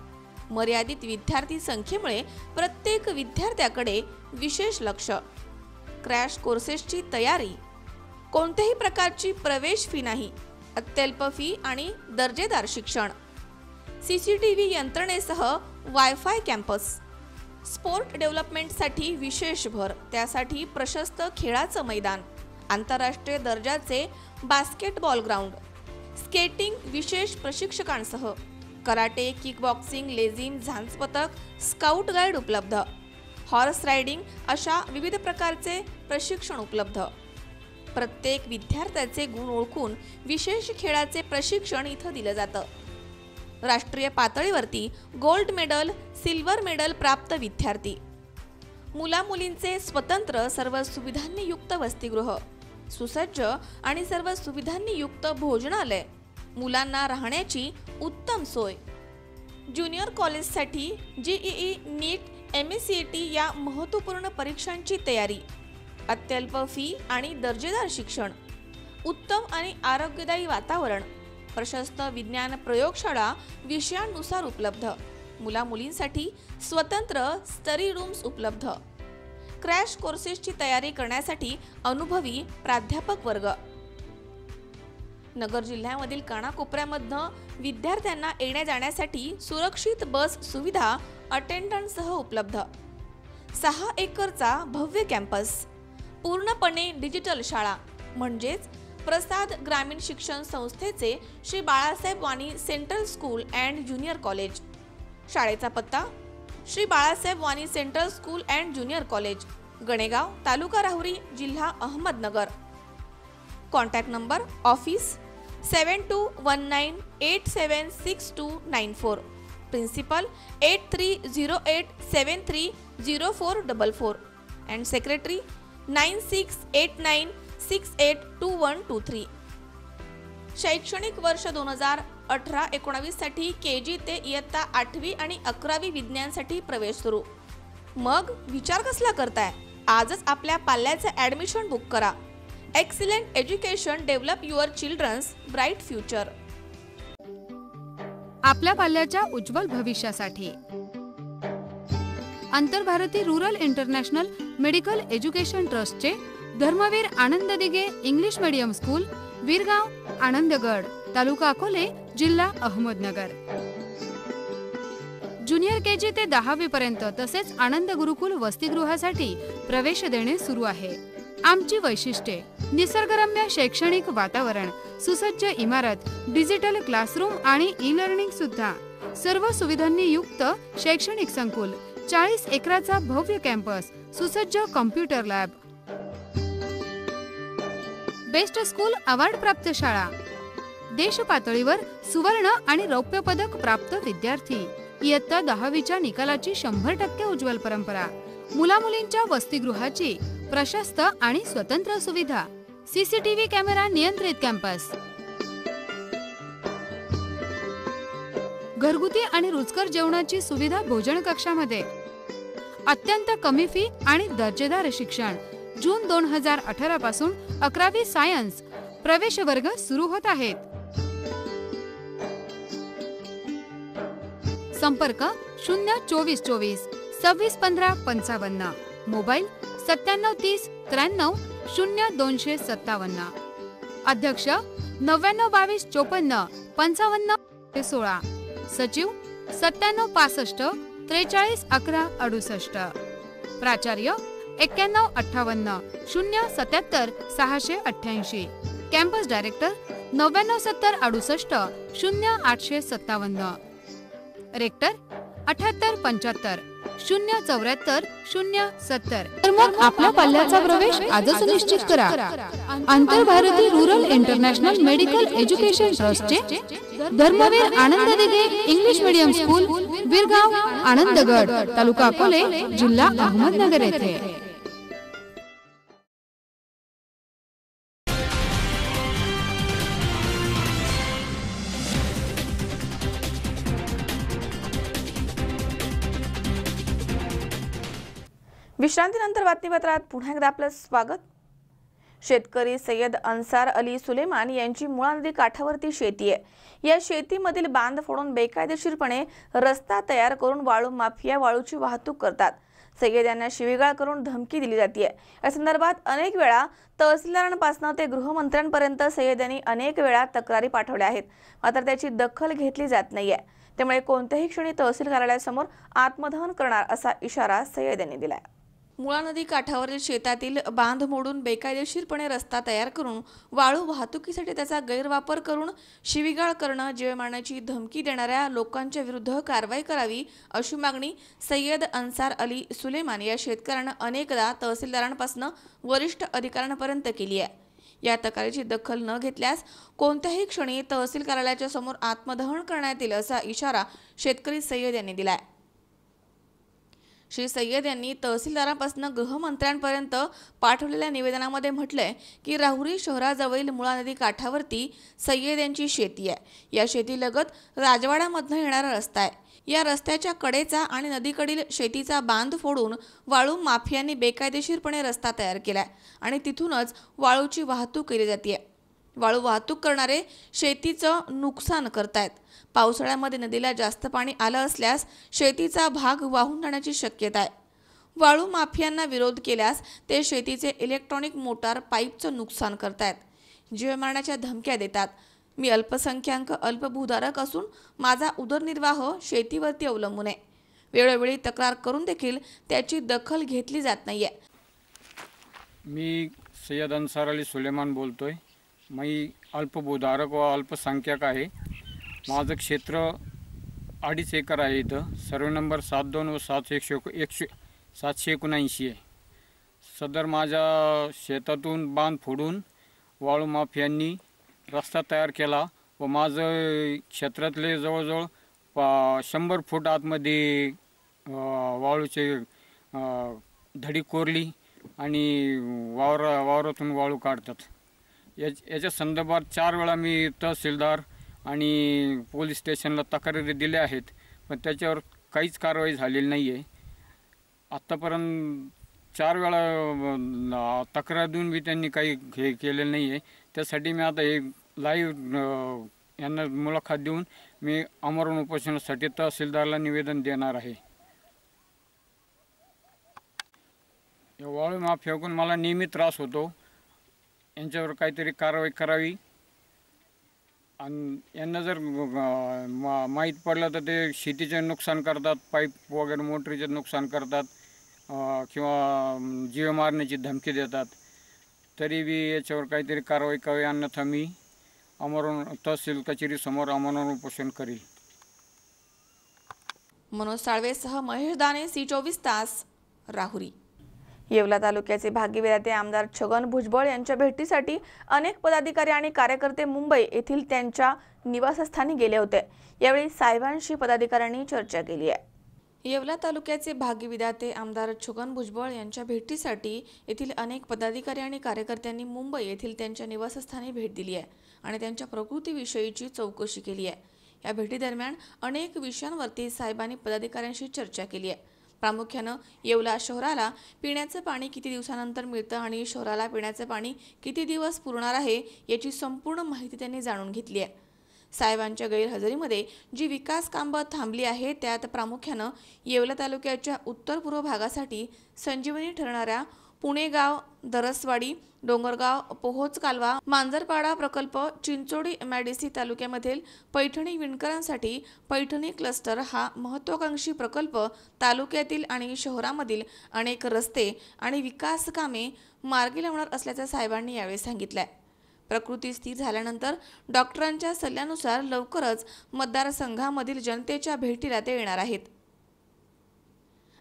मर्यादित विद्यार्थी संख्येमुळे प्रत्येक विद्यार्थ्याकडे विशेष लक्ष, क्रॅश कोर्सेसची तयारी, कोणत्याही प्रकारची प्रवेश फी नाही, अत्यल्प फी आणि दर्जेदार शिक्षण, CCTV यंत्रणेसह वायफाय कॅम्पस, स्पोर्ट डेव्हलपमेंटसाठी विशेष भर, त्यासाठी प्रशस्त खेळाचं मैदान, आंतरराष्ट्रीय दर्जाचे बास्केटबॉल ग्राउंड, स्केटिंग विशेष प्रशिक्षकांसह, कराटे, किकबॉक्सिंग, लेझिम, झांज पथक, स्काउट गाईड उपलब्ध, हॉर्स रायडिंग अशा विविध प्रकारचे प्रशिक्षण उपलब्ध. प्रत्येक विद्यार्थ्याचे गुण ओळखून विशेष खेळाचे प्रशिक्षण इथं दिलं जातं. राष्ट्रीय पातळीवरती गोल्ड मेडल, सिल्वर मेडल प्राप्त विद्यार्थी, मुला मुलींचे स्वतंत्र सर्व सुविधांनी युक्त वसतिगृह, सुसज्ज आणि सर्व सुविधांनी युक्त भोजनालय, मुलांना राहण्याची उत्तम सोय, ज्युनियर कॉलेजसाठी JEE, नीट, MSCET या महत्त्वपूर्ण परीक्षांची तयारी, अत्यल्प फी आणि दर्जेदार शिक्षण, उत्तम आणि आरोग्यदायी वातावरण, प्रशस्त विज्ञान प्रयोगशाळा विषयानुसार उपलब्ध, मुला मुलींसाठी स्वतंत्र स्टडी रूम्स उपलब्ध, क्रॅश कोर्सेसची तयारी करण्यासाठी अनुभवी प्राध्यापक वर्ग. नगर जिल्ह्यामधील कानाकोपऱ्यामधनं विद्यार्थ्यांना येण्या जाण्यासाठी सुरक्षित बस सुविधा अटेंडंटसह उपलब्ध, 6 एकरचा भव्य कॅम्पस, पूर्णपणे डिजिटल शाळा म्हणजेच प्रसाद ग्रामीण शिक्षण संस्थेचे Shri Balasaheb Wani central school and junior college. शाळेचा पत्ता Shri Balasaheb Wani central school and junior college, Ganegaon, taluka Rahuri, जिल्हा Ahmednagar. Contact number office 7219876294, principal 8308730444 and secretary 9689682123. शैक्षणिक वर्ष 2018-19 साठी KG ते इयत्ता 8वी आणि 11वी विज्ञानसाठी प्रवेश सुरू. मग विचार कसला करताय? आजच आपल्या पाल्याचे ॲडमिशन बुक करा. Excellent education develop your children's bright future. आपल्या पाल्याच्या उज्ज्वल भविष्यासाठी Antarbharati rural international medical education ट्रस्टचे Dharmaveer Anand Dighe English medium school, Veergaon, Anandgad, taluka Akole, जिल्हा अहमदनगर. ज्युनियर KG ते 10वी पर्यंत तसेच आनंद गुरुकुल वसतिगृहासाठी प्रवेश देणे सुरू आहे. आमची वैशिष्ट्ये: निसर्गरम्य शैक्षणिक वातावरण, सुसज्ज इमारत, डिजिटल क्लासरूम आणि ई-लर्निंग सुद्धा, सर्व सुविधांनी युक्त शैक्षणिक संकुल, 40 एकराचा भव्य कॅम्पस, सुसज्ज computer lab, best school award प्राप्त शाळा, देश पातळीवर सुवर्ण आणि रौप्य पदक प्राप्त विद्यार्थी, इयत्ता 10वीच्या निकालाची 100% उज्ज्वल परंपरा, मुलामुलींच्या वसतिगृहाची प्रशस्त आणि स्वतंत्र सुविधा, CCTV कॅमेरा नियंत्रित कॅम्पस, घरगुती आणि रुचकर जेवणाची सुविधा भोजन कक्षामध्ये, अत्यंत कमी फी आणि दर्जेदार शिक्षण. जून 2018 पासून 11वी सायन्स प्रवेश वर्ग सुरू होत आहेत. संपर्क 02424 261555, मोबाईल 9730 93 0257, अध्यक्ष 9922 54 55 16, सचिव 9765 43 11 68, प्राचार्य 9158 077 688, कॅम्पस डायरेक्टर 9970 68 0857, रेक्टर 7875 074 070. तर मग आपल्या पाल्याचा प्रवेश आजच निश्चित करा. आंतरभारती रूरल इंटरनॅशनल मेडिकल एज्युकेशन ट्रस्टचे Dharmaveer Anand Dighe English medium school, Veergaon, Anandgad, taluka Akole, जिल्हा अहमदनगर येथे. विश्रांतीनंतर बातमीपत्रात पुन्हा एकदा आपलं स्वागत. शेतकरी सय्यद अन्सार अली सुलेमान यांची मुळा नदी काठावरती शेती आहे. या शेतीमधील बांध फोडून बेकायदेशीरपणे रस्ता तयार करून वाळू माफिया वाळूची वाहतूक करतात. सय्यद यांना शिवीगाळ करून धमकी दिली जाते. या संदर्भात अनेक वेळा तहसीलदारांपासून ते गृहमंत्र्यांपर्यंत सय्यद यांनी अनेक वेळा तक्रारी पाठवल्या आहेत, मात्र त्याची दखल घेतली जात नाहीये. त्यामुळे कोणत्याही क्षणी तहसील कार्यालयासमोर आत्मदहन करणार असा इशारा सय्यद यांनी दिलाय. मुळा नदी काठावरील शेतातील बांध मोडून बेकायदेशीरपणे रस्ता तयार करून वाळू वाहतुकीसाठी त्याचा गैरवापर करून शिवीगाळ करणं, जीव मारण्याची धमकी देणाऱ्या लोकांच्या विरुद्ध कारवाई करावी अशी मागणी सय्यद अन्सार अली सुलेमान या शेतकऱ्यानं अनेकदा तहसीलदारांपासून वरिष्ठ अधिकाऱ्यांपर्यंत केली आहे. या तक्रारीची दखल न घेतल्यास कोणत्याही क्षणी तहसील कार्यालयाच्या समोर आत्मदहन करण्यात येईल असा इशारा शेतकरी सय्यद यांनी दिलाय. श्री सय्यद यांनी तहसीलदारांपासून गृहमंत्र्यांपर्यंत पाठवलेल्या निवेदनामध्ये म्हटलंय की राहुरी शहराजवळील मुळा नदी काठावरती सय्यद यांची शेती आहे। या शेतीलगत राजवाड्यामधून येणारा रस्ता आहे। या रस्त्याच्या कडेचा आणि नदीकडील शेतीचा बांध फोडून वाळू माफियांनी बेकायदेशीरपणे रस्ता तयार केलाय आणि तिथूनच वाळूची वाहतूक केली जाते। वाळू वाहतूक करणारे शेतीचं नुकसान करतायत। पावसाळ्यामध्ये नदीला जास्त पाणी आलं असल्यास शेतीचा भाग वाहून जाण्याची शक्यता आहे। वाळू माफियांना विरोध केल्यास ते शेतीचे इलेक्ट्रॉनिक मोटार पाईपचं नुकसान करतायत, जीव मारण्याच्या धमक्या देतात। मी अल्पसंख्याक अल्पभूधारक असून माझा उदरनिर्वाह शेतीवरती अवलंबून आहे। वेळोवेळी तक्रार करून देखील त्याची दखल घेतली जात नाहीये। मी सय्यद अन्सार अली सुलेमान बोलतोय। मी अल्पभूधारक व अल्पसंख्याक आहे। माझं क्षेत्र 2.5 एकर आहे। इथं सर्वे नंबर 72 व 779 आहे। सदर माझ्या शेतातून बांध फोडून वाळू माफियांनी रस्ता तयार केला व माझं क्षेत्रातले जवळजवळ 100 फूट आतमध्ये वाळूचे धडी कोरली आणि वावरातून वाळू काढतात। याच्या संदर्भात 4 वेळा मी तहसीलदार आणि पोलीस स्टेशनला तक्रारी दिल्या आहेत, पण त्याच्यावर काहीच कारवाई झालेली नाही आहे। आत्तापर्यंत 4 वेळा तक्रार देऊन बी त्यांनी काही हे केलेलं नाही आहे। त्यासाठी मी आता हे लाईव्ह यांना मुलाखत देऊन मी आमरण उपोषणासाठी तहसीलदारला निवेदन देणार आहे। या वाळू माफियाकडून मला नेहमी त्रास होतो। यांच्यावर काहीतरी कारवाई करावी आणि यांना जर माहीत पडलं तर ते शेतीचे नुकसान करतात, पाईप वगैरे मोटरीचे नुकसान करतात किंवा जीव मारण्याची धमकी देतात। तरी बी याच्यावर काहीतरी कारवाई करावी, अन्यथा मी तहसील कचेरीसमोर आमरण उपोषण करील। मनोज साळवेसह महेश दाने, C24 तास, राहुरी। येवला तालुक्याचे भाग्यविधाते आमदार छगन भुजबळ यांच्या भेटीसाठी अनेक पदाधिकारी आणि कार्यकर्ते मुंबई येथील त्यांच्या निवासस्थानी गेले होते। यावेळी साहेबांशी पदाधिकाऱ्यांनी चर्चा केली आहे। येवला तालुक्याचे भाग्यविधाते आमदार छगन भुजबळ यांच्या भेटीसाठी येथील अनेक पदाधिकारी आणि कार्यकर्त्यांनी मुंबई येथील त्यांच्या निवासस्थानी भेट दिली आहे आणि त्यांच्या प्रकृतीविषयीची चौकशी केली आहे। या भेटीदरम्यान अनेक विषयांवरती साहेबांनी पदाधिकाऱ्यांशी चर्चा केली आहे। प्रामुख्याने येवला शहराला पिण्याचं पाणी किती दिवसानंतर मिळतं आणि शहराला पिण्याचं पाणी किती दिवस पुरणार आहे याची संपूर्ण माहिती त्यांनी जाणून घेतली आहे। साहेबांच्या गैरहजेरीमध्ये जी विकास कामं थांबली आहे त्यात प्रामुख्याने येवला तालुक्याच्या उत्तर पूर्व भागासाठी संजीवनी ठरणाऱ्या पुणेगाव, दरसवाडी, डोंगरगाव, पोहोच कालवा, मांजरपाडा प्रकल्प, चिंचोडी MIDC तालुक्यामधील पैठणी विणकरांसाठी पैठणी क्लस्टर हा महत्त्वाकांक्षी प्रकल्प तालुक्यातील आणि शहरामधील अनेक रस्ते आणि विकास कामे मार्गी लावणार असल्याचं साहेबांनी यावेळी सांगितलं। प्रकृती स्थिर झाल्यानंतर डॉक्टरांच्या सल्ल्यानुसार लवकरच मतदारसंघामधील जनतेच्या भेटीला ते येणार आहेत।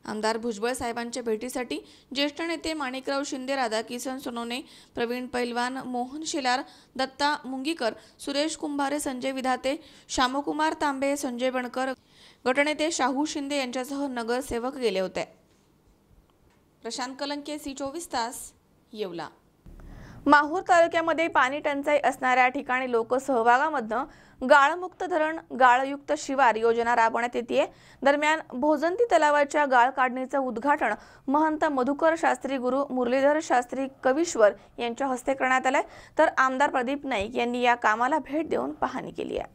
आमदार भुजबळ साहेबांच्या भेटीसाठी ज्येष्ठ नेते माणिकराव शिंदे, राधाकिसन सोनवणे, प्रवीण पैलवान, मोहन शेलार, दत्ता मुंगीकर, सुरेश कुंभारे, संजय विधाते, श्यामकुमार तांबे, संजय बणकर, गटनेते शाहू शिंदे यांच्यासह नगरसेवक गेले होते। प्रशांत कलंके, C24 तास, येवला। माहूर तालुक्यामध्ये पाणी टंचाई असणाऱ्या ठिकाणी लोकसहभागामधनं गाळमुक्त धरण, गाळयुक्त शिवार योजना राबवण्यात येते। दरम्यान भोजंती तलावाच्या गाळ काढणीचं उद्घाटन महंत मधुकर शास्त्री, गुरु मुरलीधर शास्त्री कवीश्वर यांच्या हस्ते करण्यात आले, तर आमदार प्रदीप नाईक यांनी या कामाला भेट देऊन पाहणी केली आहे।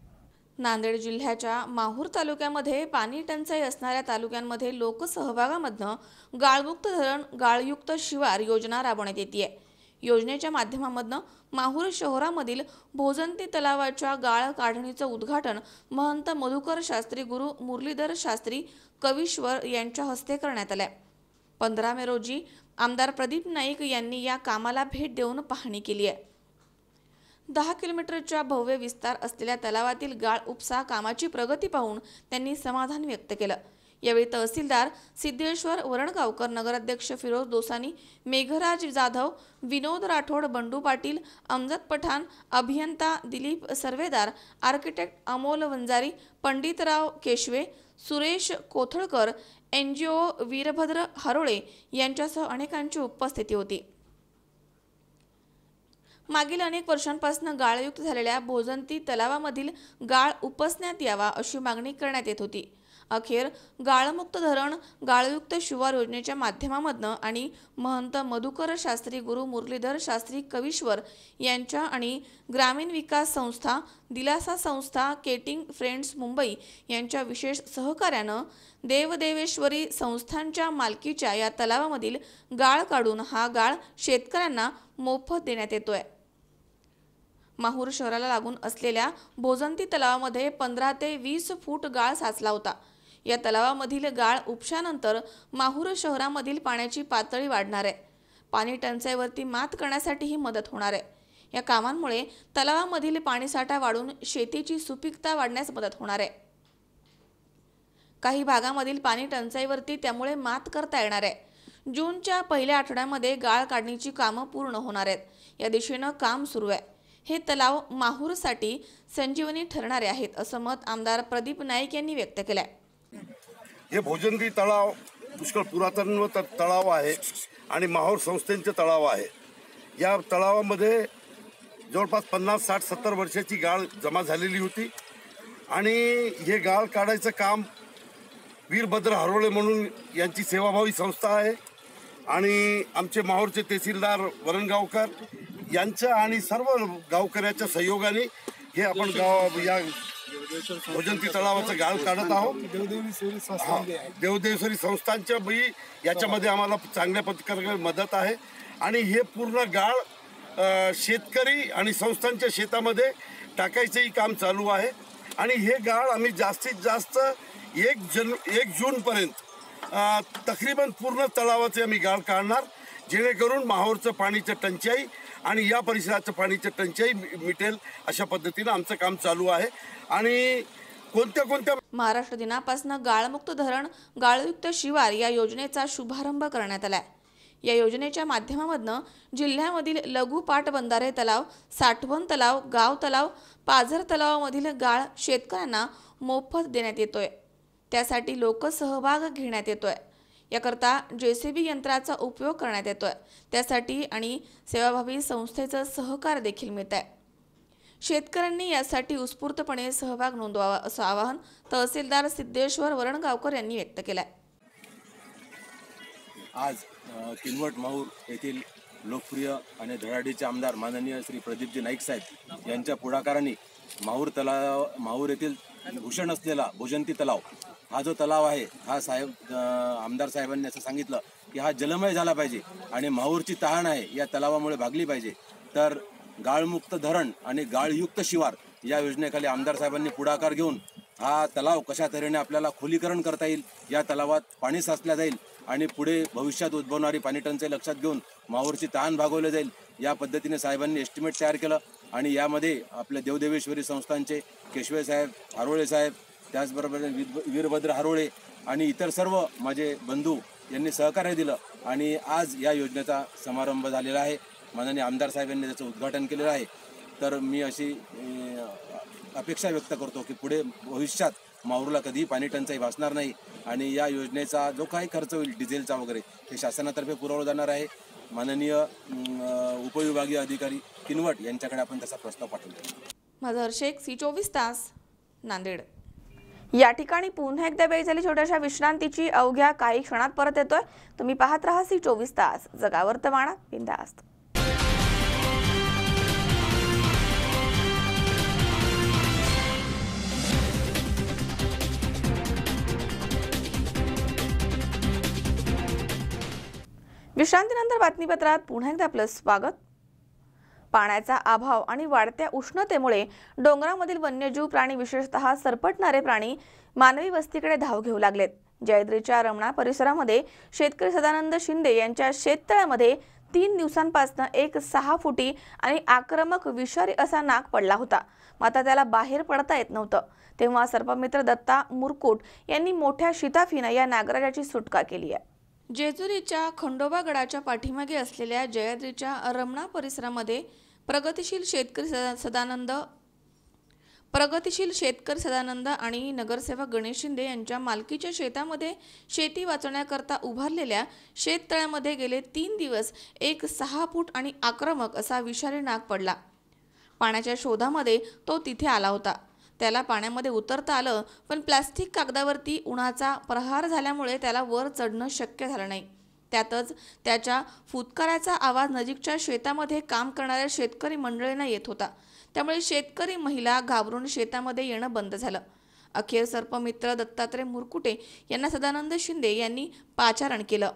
नांदेड जिल्ह्याच्या माहूर तालुक्यामध्ये पाणी टंचाई असणाऱ्या तालुक्यांमध्ये लोकसहभागामधनं गाळमुक्त धरण, गाळयुक्त शिवार योजना राबवण्यात येते। योजनेच्या माध्यमामधनं माहूर शहरामधील भोजंती तलावाच्या गाळ काढणीचं उद्घाटन महंत मधुकर शास्त्री, गुरु मुरलीधर शास्त्री कवीश्वर यांच्या हस्ते करण्यात आले। 15 मे रोजी आमदार प्रदीप नाईक यांनी या कामाला भेट देऊन पाहणी केली आहे। 10 किलोमीटरच्या भव्य विस्तार असलेल्या तलावातील गाळ उपसा कामाची प्रगती पाहून त्यांनी समाधान व्यक्त केलं। यावेळी तहसीलदार सिद्धेश्वर वरणगावकर, नगराध्यक्ष फिरोज दोसानी, मेघराज जाधव, विनोद राठोड, बंडू पाटील, अमजद पठाण, अभियंता दिलीप सर्वेदार, आर्किटेक्ट अमोल वंजारी, पंडितराव केशवे, सुरेश कोथळकर, NGO वीरभद्र हरोळे यांच्यासह अनेकांची उपस्थिती होती। मागील अनेक वर्षांपासून गाळयुक्त झालेल्या भोजंती तलावामधील गाळ उपसण्यात यावा अशी मागणी करण्यात येत होती। अखेर गाळमुक्त धरण गाळयुक्त शिवार योजनेच्या माध्यमामधून आणि महंत मधुकर शास्त्री गुरु मुरलीधर शास्त्री कवीश्वर यांच्या आणि ग्रामीण विकास संस्था, दिलासा संस्था, केटिंग फ्रेंड्स मुंबई यांच्या विशेष सहकार्यानं देवदेवेश्वरी संस्थांच्या मालकीच्या या तलावामधील गाळ काढून हा गाळ शेतकऱ्यांना मोफत देण्यात येतोय। माहूर शहराला लागून असलेल्या भोजंती तलावामध्ये 15 ते 20 फूट गाळ साचला होता। या तलावामधील गाळ उपशानंतर माहूर शहरामधील पाण्याची पातळी वाढणार आहे। पाणी टंचाईवरती मात करण्यासाठी ही मदत होणार आहे। या कामांमुळे तलावामधील पाणीसाठा वाढून शेतीची सुपीकता वाढण्यास मदत होणार आहे। काही भागामधील पाणी टंचाईवरती त्यामुळे मात करता येणार आहे। जूनच्या पहिल्या आठवड्यामध्ये गाळ काढणीची कामं पूर्ण होणार आहेत। या दिशेनं काम सुरू आहे। हे तलाव माहूरसाठी संजीवनी ठरणारे आहेत असं मत आमदार प्रदीप नाईक यांनी व्यक्त केलं आहे। हे भोजंती तलाव पुष्कळ पुरातन तलाव आहे आणि माहूर संस्थेचे तलाव आहे। या तलावामध्ये जवळपास 50, 60, 70 वर्षाची गाळ जमा झालेली होती आणि हे गाळ काढायचं काम वीरभद्र हरोळे म्हणून यांची सेवाभावी संस्था आहे आणि आमचे माहूरचे तहसीलदार वरणगावकर यांच्या आणि सर्व गावकऱ्याच्या सहयोगाने हे आपण या भोजंती तलावाचं गाळ काढत आहोत। देवदेवेश्वरी संस्थांच्या याच्यामध्ये आम्हाला चांगल्या प्रकारे मदत आहे आणि हे पूर्ण गाळ शेतकरी आणि संस्थांच्या शेतामध्ये टाकायचंही काम चालू आहे आणि हे गाळ आम्ही जास्तीत जास्त 1 जूनपर्यंत तकरीबन पूर्ण तलावाचे आम्ही गाळ काढणार, जेणेकरून माहूरचं पाणीचं टंचाई आणि या परिसराचं पाणीचं टंचाई मिटेल अशा पद्धतीनं आमचं काम चालू आहे। आणि कोणत्या महाराष्ट्र दिनापासून गाळमुक्त धरण गाळयुक्त शिवार या योजनेचा शुभारंभ करण्यात आलाय। या योजनेच्या माध्यमामधून जिल्ह्यामधील लघु पाटबंधारे तलाव, साठवण तलाव, गाव तलाव, पाझर तलावामधील गाळ शेतकऱ्यांना मोफत देण्यात येतोय। त्यासाठी लोकसहभाग घेण्यात येतोय। याकरता JCB यंत्राचा उपयोग करण्यात येतोय। त्यासाठी आणि सेवाभावी संस्थेचं सहकार देखील मिळत आहे। शेतकऱ्यांनी यासाठी उत्स्फूर्तपणे सहभाग नोंदवावा असं आवाहन तहसीलदार सिद्धेश्वर वरणगावकर यांनी व्यक्त केलं आहे। आज किनवट माहूर येथील लोकप्रिय आणि धडाडीचे आमदार माननीय श्री प्रदीपजी नाईक साहेब यांच्या पुढाकाराने माहूर येथील भूषण असलेला भोजंती तलाव हा जो तलाव आहे हा आमदार साहेबांनी असं सांगितलं की हा जलमय झाला पाहिजे आणि माहूरची तहान आहे या तलावामुळे भागली पाहिजे। तर गाळमुक्त धरण आणि गाळयुक्त शिवार या योजनेखाली आमदार साहेबांनी पुढाकार घेऊन हा तलाव कशा तऱ्हेने आपल्याला खोलीकरण करता येईल, या तलावात पाणी साचल्या जाईल आणि पुढे भविष्यात उद्भवणारी पाणी टंचाई लक्षात घेऊन माहूरची तहान भागवली जाईल या पद्धतीने साहेबांनी एस्टिमेट तयार केलं। आणि यामध्ये आपल्या देवदेवेश्वरी संस्थांचे केशवे साहेब, हरोळे साहेब, त्याचबरोबर वीरभद्र हरोळे आणि इतर सर्व माझे बंधू यांनी सहकार्य दिलं आणि आज या योजनेचा समारंभ झालेला आहे। माननीय आमदार साहेब यांनी त्याचं उद्घाटन केलेलं आहे। तर मी अशी अपेक्षा व्यक्त करतो की पुढे भविष्यात माहूरला कधीही पाणी टंचाई भासणार नाही आणि या योजनेचा जो काही खर्च होईल डिझेलचा वगैरे हे शासनातर्फे पुरवला जाणार आहे। माननीय उपविभागीय अधिकारी किनवट यांच्याकडे आपण त्याचा प्रस्ताव पाठवला। मझहर शेख, C24 तास, नांदेड। या ठिकाणी पुन्हा एकदा वेळ झाली छोट्याशा विश्रांतीची। अवघ्या काही क्षणात परत येतोय। तुम्ही पाहत राहा C24 तास, जगावर तवाणा, बिंदास्त। विश्रांतीनंतर बातमीपत्रात पुन्हा एकदा आपलं स्वागत। पाण्याचा अभाव आणि वाढत्या उष्णतेमुळे डोंगरामधील वन्यजीव प्राणी, विशेषतः सरपटणारे प्राणी मानवी वस्तीकडे धाव घेऊ लागलेत। जयद्रीच्या रमणा परिसरामध्ये शेतकरी सदानंद शिंदे यांच्या शेततळ्यामध्ये 3 दिवसांपासून एक 6 फुटी आणि आक्रमक विषारी असा नाग पडला होता, मात्र त्याला बाहेर पडता येत नव्हतं। तेव्हा सर्पमित्र दत्ता मुरकुट यांनी मोठ्या शिताफीनं या नागराजाची सुटका केली आहे। जेजुरीच्या खंडोबा गडाच्या पाठीमागे असलेल्या जयद्रीच्या रमणा परिसरामध्ये प्रगतिशील शेतकरी सदानंद प्रगतिशील शेतकरी सदानंद आणि नगरसेवक गणेश शिंदे यांच्या मालकीच्या शेतामध्ये शेती वाचवण्याकरता उभारलेल्या शेततळ्यामध्ये गेले 3 दिवस एक 6 फूट आणि आक्रमक असा विषारी नाग पडला। पाण्याच्या शोधामध्ये तो तिथे आला होता। त्याला पाण्यामध्ये उतरता आलं, पण प्लास्टिक कागदावरती उन्हाचा प्रहार झाल्यामुळे त्याला वर चढणं शक्य झालं नाही। त्यातच त्याच्या फुटकाराचा आवाज नजीकच्या शेतामध्ये काम करणाऱ्या शेतकरी मंडळींना येत होता। त्यामुळे शेतकरी महिला घाबरून शेतामध्ये येणं बंद झालं। अखेर सर्पमित्र दत्तात्रय मुरकुटे यांना सदानंद शिंदे यांनी पाचारण केलं।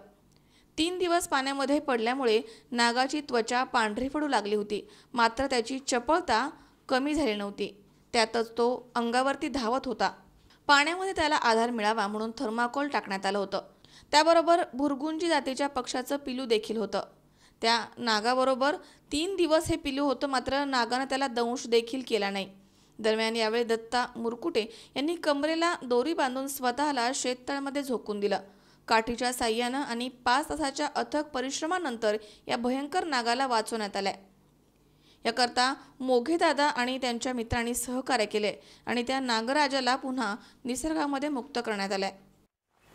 3 दिवस पाण्यामध्ये पडल्यामुळे नागाची त्वचा पांढरी पडू लागली होती, मात्र त्याची चपळता कमी झाली नव्हती। त्यातच तो अंगावरती धावत होता। पाण्यामध्ये त्याला आधार मिळावा म्हणून थर्माकोल टाकण्यात आलं होतं। त्याबरोबर भुरगुंजी जातीच्या पक्षाचं पिलू देखील होतं। त्या नागाबरोबर 3 दिवस हे पिलू होतं, मात्र नागानं त्याला दंश देखील केला नाही। दरम्यान यावेळी दत्ता मुरकुटे यांनी कमरेला दोरी बांधून स्वतःला शेततळ्यामध्ये झोकून दिलं। काठीच्या साह्यानं आणि 5 तासाच्या अथक परिश्रमानंतर या भयंकर नागाला वाचवण्यात आलंय। याकरता मोघे दादा आणि त्यांच्या मित्रांनी सहकार्य केले आणि त्या नागराजाला पुन्हा निसर्गामध्ये मुक्त करण्यात आलंय।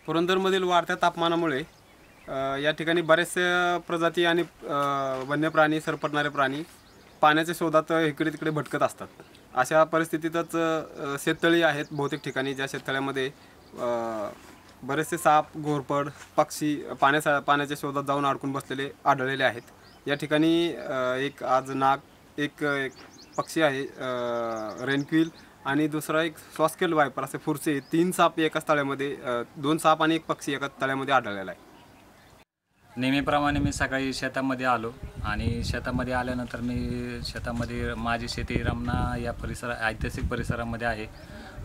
पुरंदरमधील वाढत्या तापमानामुळे या ठिकाणी बरेचसे प्रजाती आणि वन्य प्राणी, सरपटणारे प्राणी पाण्याच्या शोधात इकडे तिकडे भटकत असतात। अशा परिस्थितीतच शेततळी आहेत बहुतेक ठिकाणी, ज्या शेततळ्यामध्ये बरेचसे साप, घोरपड, पक्षी पाण्याच्या शोधात जाऊन अडकून बसलेले आढळलेले आहेत। या ठिकाणी एक आज नाग, एक पक्षी आहे रेनक्विल आणि दुसरा एक सॉस्केल वायपर असे फुरसे 3 साप एकाच तळ्यामध्ये, 2 साप आणि 1 पक्षी एकाच तळ्यामध्ये आढळलेला आहे। नेहमीप्रमाणे मी सकाळी शेतामध्ये आलो आणि शेतामध्ये आल्यानंतर मी शेतामध्ये माझी शेती रमणा या ऐतिहासिक परिसरामध्ये आहे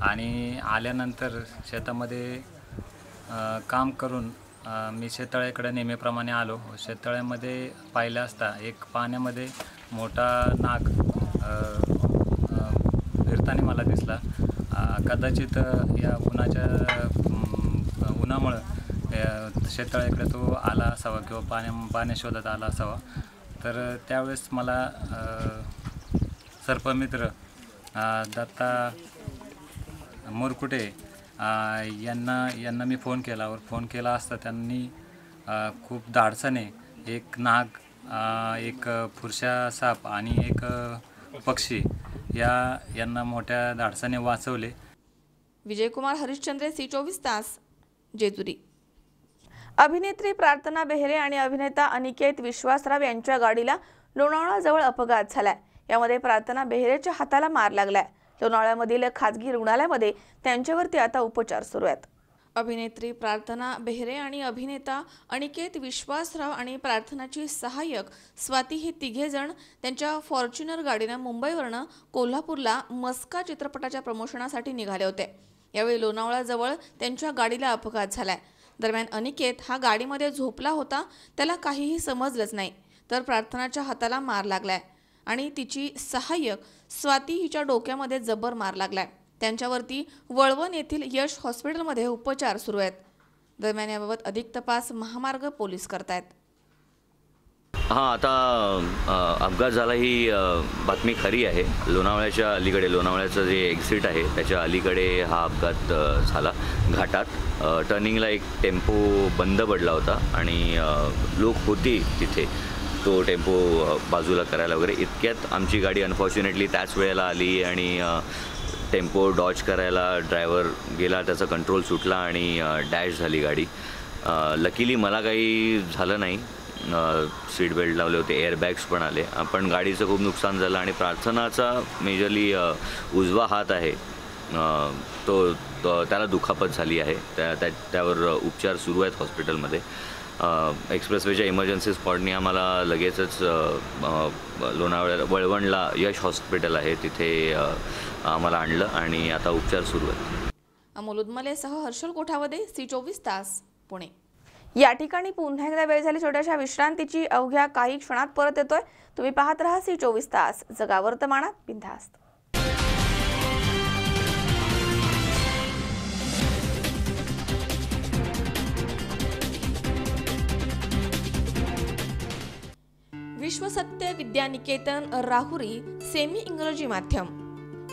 आणि आल्यानंतर शेतामध्ये काम करून मी शेततळ्याकडे नेहमीप्रमाणे आलो। शेततळ्यामध्ये पाहिलं असता एक पाण्यामध्ये मोठा नाग फिरताना मला दिसला। कदाचित या उन्हामुळं शेततळ्याकडे तो आला असावा किंवा पाण्या शोधात आला असावा। तर त्यावेळेस मला सर्पमित्र दत्ता मुरकुटे यांना मी फोन केला असता त्यांनी खूप धाडसाने एक नाग, एक फुरशा साप आणि एक पक्षी यांना मोठ्या धाडसाने वाचवले। विजयकुमार हरिश्चंद्र, C24 तास, जेजुरी। अभिनेत्री प्रार्थना बेहरे आणि अभिनेता अनिकेत विश्वासराव यांच्या गाडीला लोणावळा जवळ अपघात झालाय। यामध्ये प्रार्थना बेहरेच्या हाताला मार लागलाय। लोणावळ्यामधील खाजगी रुग्णालयामध्ये त्यांच्यावरती आता उपचार सुरू आहेत। अभिनेत्री प्रार्थना बेहरे आणि अभिनेता अनिकेत विश्वासराव आणि प्रार्थनाची सहाय्यक स्वाती हे तिघे जण त्यांच्या फॉर्च्युनर गाडीनं मुंबईवरनं कोल्हापूरला मस्का चित्रपटाच्या प्रमोशनासाठी निघाले होते। यावेळी लोणावळ्याजवळ त्यांच्या गाडीला अपघात झालाय। दरम्यान अनिकेत हा गाडीमध्ये झोपला होता, त्याला काहीही समजलंच नाही, तर प्रार्थनाच्या हाताला मार लागलाय आणि तिची सहाय्यक स्वाती हिच्या डोक्यामध्ये जबर मार लागलाय। त्यांच्यावरती वळवण येथील यश हॉस्पिटलमध्ये उपचार सुरू आहेत। दरम्यान याबाबत अधिक तपास महामार्ग पोलीस करतायत। आता अपघात झाला ही बातमी खरी आहे। लोणावळ्याच्या अलीकडे, लोणावळ्याचं जे एक्झिट आहे त्याच्या अलीकडे हा अपघात झाला। घाटात टर्निंगला एक टेम्पो बंद पडला होता आणि लोक होती तिथे, तो टेम्पो बाजूला करायला वगैरे, इतक्यात आमची गाडी अनफॉर्च्युनेटली त्याच वेळेला आली आणि टेम्पो डॉज करायला ड्रायव्हर गेला, त्याचा कंट्रोल सुटला आणि डॅश झाली गाडी। लकीली मला काही झालं नाही, सीट बेल्ट लावले होते, एअरबॅग्स पण आले, पण गाडीचं खूप नुकसान झालं आणि प्रार्थनाचा मेजरली उजवा हात आहे तो त्याला दुखापत झाली आहे। त्यावर उपचार सुरू आहेत हॉस्पिटलमध्ये। एक्सप्रेसवेच्या इमर्जन्सी स्पॉटनी आम्हाला लगेचच लोणावळ्या वळवणला यश हॉस्पिटल आहे तिथे आम्हाला आणलं आणि आता उपचार सुरू आहेत। अमोल उदमलेसह हर्षल कोठावदे, C24 तास, पुणे। या ठिकाणी पुन्हा एकदा वेळ झाली छोट्याशा विश्रांतीची। अवघ्या काही क्षणात परत येतोय। तुम्ही पाहत राहा C24 तास, जगा वर्तमानात बिनधास्त। विश्वसत्य विद्यानिकेतन राहुरी सेमी इंग्रजी माध्यम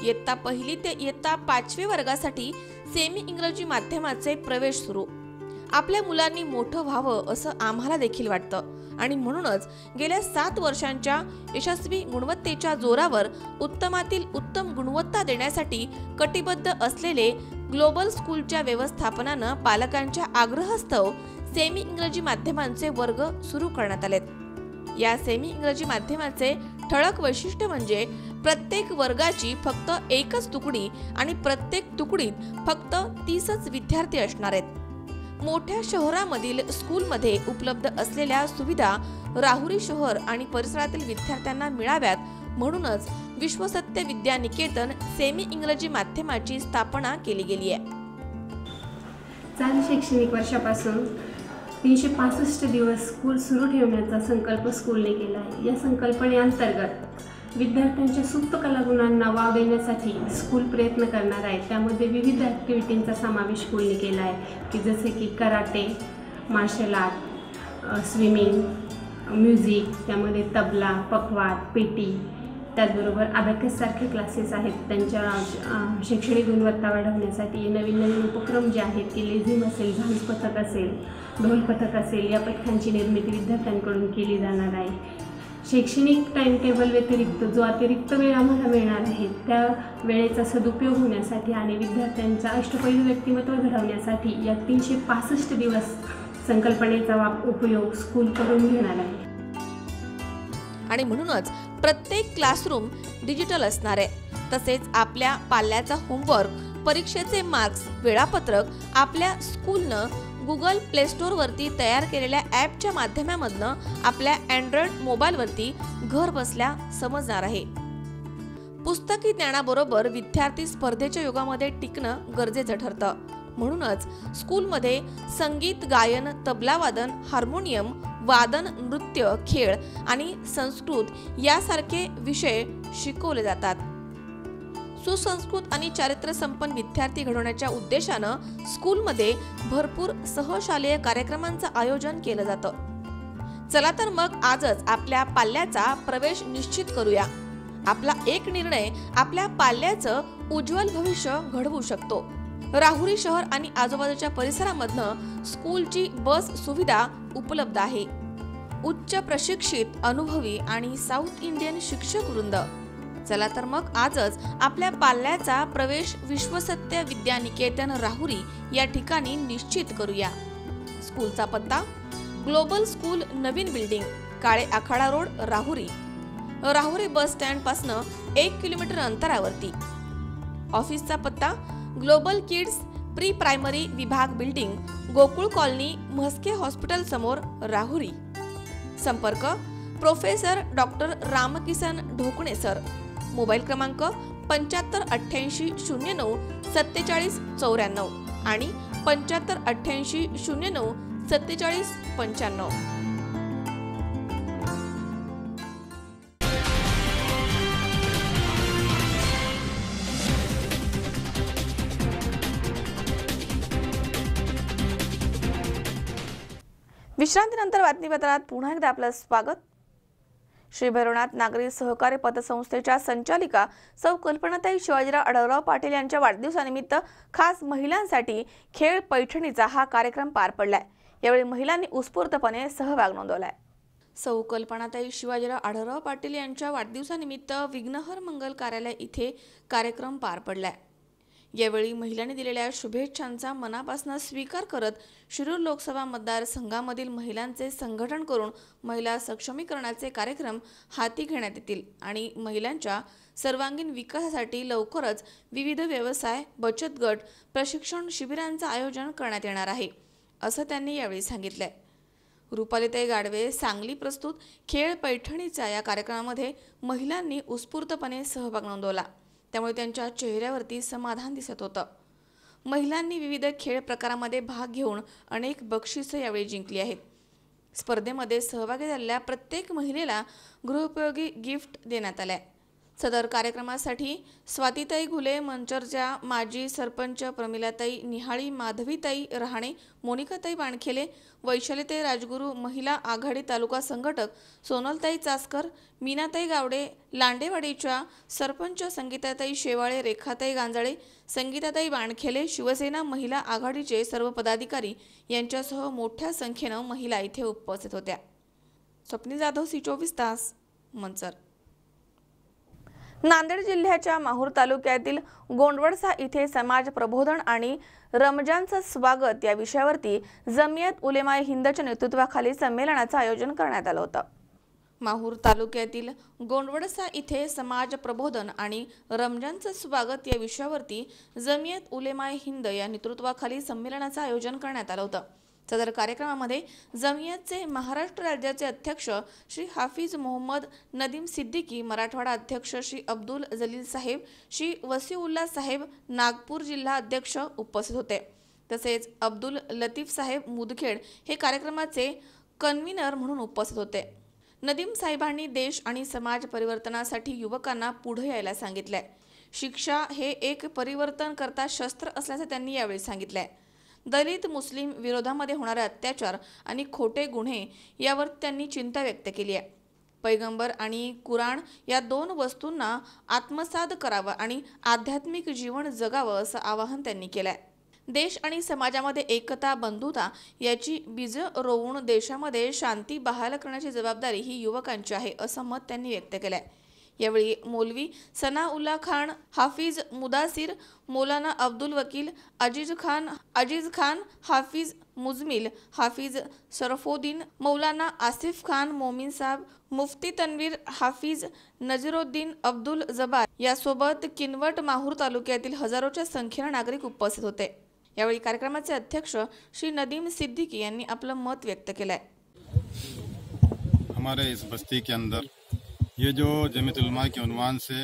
इयत्ता पहिली ते इयत्ता 5वी वर्गासाठी सेमी इंग्रजी माध्यमाचे प्रवेश सुरू. आपल्या मुलांनी मोठं व्हावं असं आम्हाला देखील वाटतं आणि म्हणूनच गेल्या 7 वर्षांच्या यशस्वी गुणवत्तेच्या जोरावर उत्तमातील उत्तम गुणवत्ता देण्यासाठी कटिबद्ध असलेले ग्लोबल स्कूलच्या व्यवस्थापनानं पालकांच्या आग्रहास्तव सेमी इंग्रजी माध्यमांचे वर्ग सुरू करण्यात आलेत. या सेमी इंग्रजी माध्यमाचे ठळक वैशिष्ट्य म्हणजे प्रत्येक वर्गाची फक्त एकच तुकडी आणि प्रत्येक तुकडीत फक्त 30च विद्यार्थी असणार आहेत. मोठ्या शहरामधील स्कूलमध्ये उपलब्ध असलेल्या सुविधा राहुरी शहर आणि परिसरातील विद्यार्थ्यांना मिळाव्यात म्हणूनच विश्वसत्य विद्या निकेतन सेमी इंग्रजी माध्यमाची स्थापना केली गेली आहे. चालू शैक्षणिक वर्षापासून 365 दिवस स्कूल सुरू ठेवण्याचा संकल्प स्कूलने केला आहे. या संकल्पनेअंतर्गत विद्यार्थ्यांच्या सुप्त कलागुणांना वाव देण्यासाठी स्कूल प्रयत्न करणार आहे. त्यामध्ये विविध ॲक्टिव्हिटींचा समावेश स्कूलने केला आहे की जसे की karate, martial art, swimming, music, त्यामध्ये तबला, पखवाज, पेटी, त्याचबरोबर अबॅकससारखे क्लासेस आहेत. त्यांच्या शैक्षणिक गुणवत्ता वाढवण्यासाठी नवीन नवीन उपक्रम जे आहेत की लेझिम असेल, झांज पथक असेल, ढोल पथक असेल, या पथकांची निर्मिती विद्यार्थ्यांकडून केली जाणार आहे. शैक्षणिक टाईम टेबल व्यतिरिक्त जो अतिरिक्त वेळ आम्हाला मिळणार आहे त्या वेळेचा सदुपयोग होण्यासाठी आणि विद्यार्थ्यांचा अष्टपैलू व्यक्तिमत्व घडवण्यासाठी या 365 दिवस संकल्पनेचा उपयोग स्कूल करून घेणार आहे. आणि म्हणूनच प्रत्येक क्लासरूम डिजिटल असणार आहे. तसेच आपल्या पाल्याचा होमवर्क, परीक्षेचे मार्क्स, वेळापत्रक आपल्या स्कूलनं गुगल प्ले स्टोअर वरती तयार केलेल्या ॲपच्या माध्यमामधनं आपल्या अँड्रॉइड मोबाईलवरती घर बसल्या समजणार आहे. पुस्तकी ज्ञानाबरोबर विद्यार्थी स्पर्धेच्या युगामध्ये टिकणं गरजेचं ठरतं. म्हणूनच स्कूलमध्ये संगीत, गायन, तबलावादन, हार्मोनियम, वादन, नृत्य, खेळ आणि संस्कृत यासारखे विषय शिकवले जातात. सुसंस्कृत आणि चारित्र्य संपन्न विद्यार्थी घडवण्याच्या उद्देशानं स्कूलमध्ये भरपूर सहशालेय कार्यक्रमांचं आयोजन केलं जातं. चला तर मग आजच आपल्या पाल्याचा प्रवेश निश्चित करूया. आपला एक निर्णय आपल्या पाल्याचं उज्ज्वल भविष्य घडवू शकतो. राहुरी शहर आणि आजूबाजूच्या परिसरामधनं स्कूलची बस सुविधा उपलब्ध आहे. उच्च प्रशिक्षित, अनुभवी आणि साऊथ इंडियन शिक्षक वृंद. चला तर मग आजच आपल्या पाल्याचा प्रवेश विश्वसत्य विद्या निकेतन राहुरी या ठिकाणी निश्चित करूया. स्कूलचा पत्ता ग्लोबल स्कूल, नवीन building, Kale Akhada road, Rahuri. Rahuri bus stand पासून 1 किलोमीटर अंतरावरती. ऑफिसचा पत्ता ग्लोबल किड्स प्री प्रायमरी विभाग building, Gokul colony, Mhaske hospital समोर, राहुरी. संपर्क professor doctor Ramkisan Dhokane sir. Mobile क्रमांक 7588 09 47 94 आणि 7588 09 47 95. विश्रांतीनंतर बातमीपत्रात पुन्हा एकदा आपलं स्वागत. श्री भैरवनाथ नागरी सहकारी पतसंस्थेच्या संचालिका सौ कल्पनाताई शिवाजीराव आढळराव पाटील यांच्या वाढदिवसानिमित्त खास महिलांसाठी खेळ पैठणीचा हा कार्यक्रम पार पडलाय. यावेळी महिलांनी उत्स्फूर्तपणे सहभाग नोंदवलाय. सौ कल्पनाताई शिवाजीराव आढळराव पाटील यांच्या वाढदिवसानिमित्त विघ्नहर मंगल कार्यालय इथे कार्यक्रम पार पडलाय. यावेळी महिलांनी दिलेल्या शुभेच्छांचा मनापासून स्वीकार करत शिरूर लोकसभा मतदारसंघामधील महिलांचे संघटन करून महिला सक्षमीकरणाचे कार्यक्रम हाती घेण्यात येतील आणि महिलांच्या सर्वांगीण विकासासाठी लवकरच विविध व्यवसाय, बचत गट, प्रशिक्षण शिबिरांचं आयोजन करण्यात येणार आहे, असं त्यांनी यावेळी सांगितलंय. रुपालीताई गाडवे सांगली प्रस्तुत खेळ पैठणीच्या या कार्यक्रमामध्ये महिलांनी उत्स्फूर्तपणे सहभाग नोंदवला. त्यामुळे त्यांच्या चेहऱ्यावरती समाधान दिसत होतं. महिलांनी विविध खेळ प्रकारामध्ये भाग घेऊन अनेक बक्षिसं यावेळी जिंकली आहेत. स्पर्धेमध्ये सहभागी झालेल्या प्रत्येक महिलेला गृहोपयोगी गिफ्ट देण्यात आलंय. सदर कार्यक्रमासाठी स्वातीताई घुले, मंचरच्या माजी सरपंच प्रमिलाताई निहाळी, माधवीताई रहाणे, मोनिकाताई बाणखेले, वैशालीताई राजगुरू, महिला आघाडी तालुका संघटक सोनलताई चासकर, मीनाताई गावडे, लांडेवाडीच्या सरपंच संगीताताई शेवाळे, रेखाताई गांजाळे, संगीताताई बाणखेले, शिवसेना महिला आघाडीचे सर्व पदाधिकारी यांच्यासह मोठ्या संख्येनं महिला इथे उपस्थित होत्या. स्वप्नी जाधव, C24 तास, मंचर. नांदेड जिल्ह्याच्या माहूर तालुक्यातील गोंडवडसा इथे समाज प्रबोधन आणि रमजानचं स्वागत या विषयावरती जमियत उलेमाए हिंदच्या नेतृत्वाखाली संमेलनाचं आयोजन करण्यात आलं होतं. माहूर तालुक्यातील गोंडवडसा इथे समाज प्रबोधन आणि रमजानचं स्वागत या विषयावरती जमियत उलेमाए हिंद या नेतृत्वाखाली संमेलनाचं आयोजन करण्यात आलं होतं. सदर कार्यक्रमामध्ये जमियतचे महाराष्ट्र राज्याचे अध्यक्ष श्री हाफिज मोहम्मद नदीम सिद्दीकी, मराठवाडा अध्यक्ष श्री अब्दुल जलील साहेब, श्री वसीउल्ला साहेब, नागपूर जिल्हा अध्यक्ष उपस्थित होते. तसेच अब्दुल लतीफ साहेब मुदखेड हे कार्यक्रमाचे कन्व्हीनर म्हणून उपस्थित होते. नदीम साहेबांनी देश आणि समाज परिवर्तनासाठी युवकांना पुढे यायला सांगितलंय. शिक्षा हे एक परिवर्तनकर्ता शस्त्र असल्याचं त्यांनी यावेळी सांगितलंय. दलित मुस्लिम विरोधामध्ये होणारे अत्याचार आणि खोटे गुन्हे यावर त्यांनी चिंता व्यक्त केली आहे. पैगंबर आणि कुराण या दोन वस्तूंना आत्मसात करावं आणि आध्यात्मिक जीवन जगावं असं आवाहन त्यांनी केलंय. देश आणि समाजामध्ये एकता, बंधुता याची बीज रोवून देशामध्ये शांती बहाल करण्याची जबाबदारी ही युवकांची आहे असं मत त्यांनी व्यक्त केलंय. यावेळी मौलवी सनाउल्ला खान, हाफिज मुदासिर, मौलाना अब्दुल वकील, अजीज खान, हाफिज मुजमिल, हाफिज शरफुद्दीन, मौलाना आसिफ खान मोमीन साहब, मुफ्ती तन्वीर, हाफिज नजीरुद्दीन अब्दुल जब्बार यासोबत किनवट माहूर तालुक्यातील हजारोच्या संख्येने नागरिक उपस्थित होते. यावेळी कार्यक्रमाचे अध्यक्ष श्री नदीम सिद्दीकी यांनी आपलं मत व्यक्त केलंय. हमारे इस बस्ती के अंदर ये जो जमीयत उलमा के उन्वान से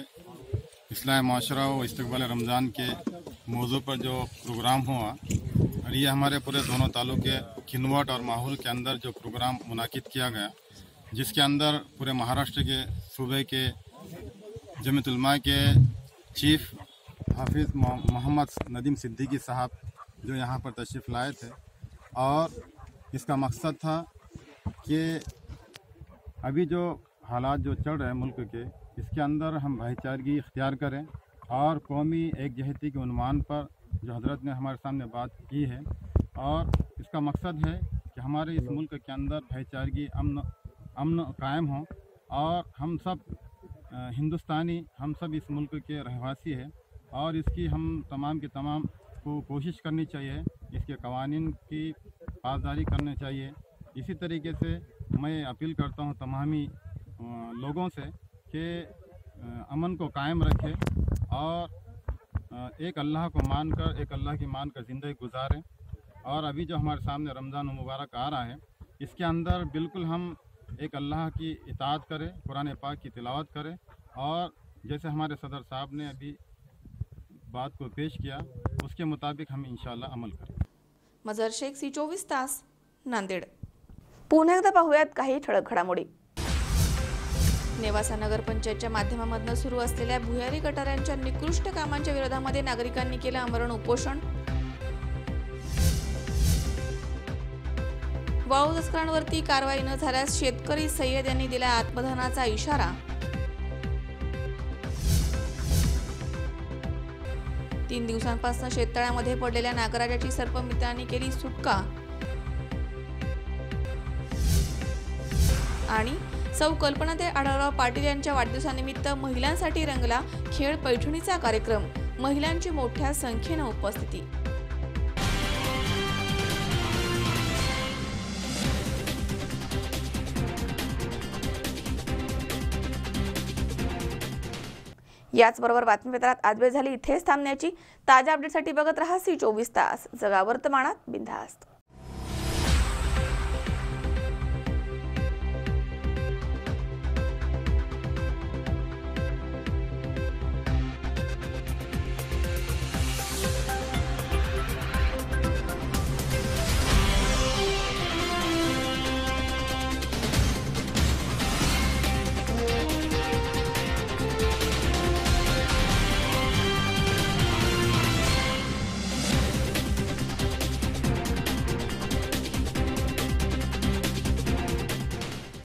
इस्लाम माशरा व इस्तकबाल रमज़ान के मौजू पर जो प्रोग्राम हुआ, और ये हमारे पूरे दोनों तालुके किनवट और माहौल के अंदर जो प्रोग्राम मुनाकिद किया गया, जिसके अंदर पूरे महाराष्ट्र के सूबे के जमीयत उलमा के चीफ हाफिज़ मोहम्मद नदीम सिद्दीकी साहब जो यहाँ पर तशरीफ़ लाए थे, और इसका मकसद था कि अभी जो हालात जो चल रहे हैं मुल्क के, इसके अंदर हम भाईचारगी इख्तियार करें और कौमी एकजहती के उन्वान पर जो हजरत ने हमारे सामने बात की है, और इसका मकसद है कि हमारे इस मुल्क के अंदर भाईचारगी अमन कायम हो, और हम सब हिंदुस्तानी, हम सब इस मुल्क के रहवासी हैं, और इसकी हम तमाम के तमाम को कोशिश करनी चाहिए, इसके कवानीन की पासदारी करनी चाहिए. इसी तरीके से मैं अपील करता हूँ तमामी लोगों से कि अमन को कायम रखें और एक अल्लाह को मानकर, एक अल्लाह की मानकर ज़िंदगी गुजारें. और अभी जो हमारे सामने रमज़ान मुबारक आ रहा है, इसके अंदर बिल्कुल हम एक अल्लाह की इताअत करें, कुरान पाक की तिलावत करें, और जैसे हमारे सदर साहब ने अभी बात को पेश किया, उसके मुताबिक हम इंशाअल्लाह अमल करें. मजहर शेख, C24 तास, नांदेड. पुन्हा एकदा पाहूयात काही ठळक घडामोडी. नेवासा नगर पंचायतच्या माध्यमामधून सुरू असलेल्या भुयारी गटारांच्या निकृष्ट कामांच्या विरोधामध्ये नागरिकांनी केलं आमरण उपोषण. वाळू तस्करांवरती कारवाई न झाल्यास शेतकरी सय्यद यांनी दिला आत्मदहनाचा इशारा. 3 दिवसांपासून शेततळ्यामध्ये पडलेल्या नागराजाची सर्पमित्रांनी केली सुटका. आणि सौ कल्पनाताई आढळराव पाटील यांच्या वाढदिवसानिमित्त महिलांसाठी रंगला खेळ पैठणीचा कार्यक्रम. महिलांची मोठ्या संख्येने उपस्थिती. याचबरोबर बातमीपत्रात आज वेळ झाली इथेच थांबण्याची. ताज्या अपडेटसाठी बघत रहा C24 तास. जगा वर्तमानात बिनधास्त.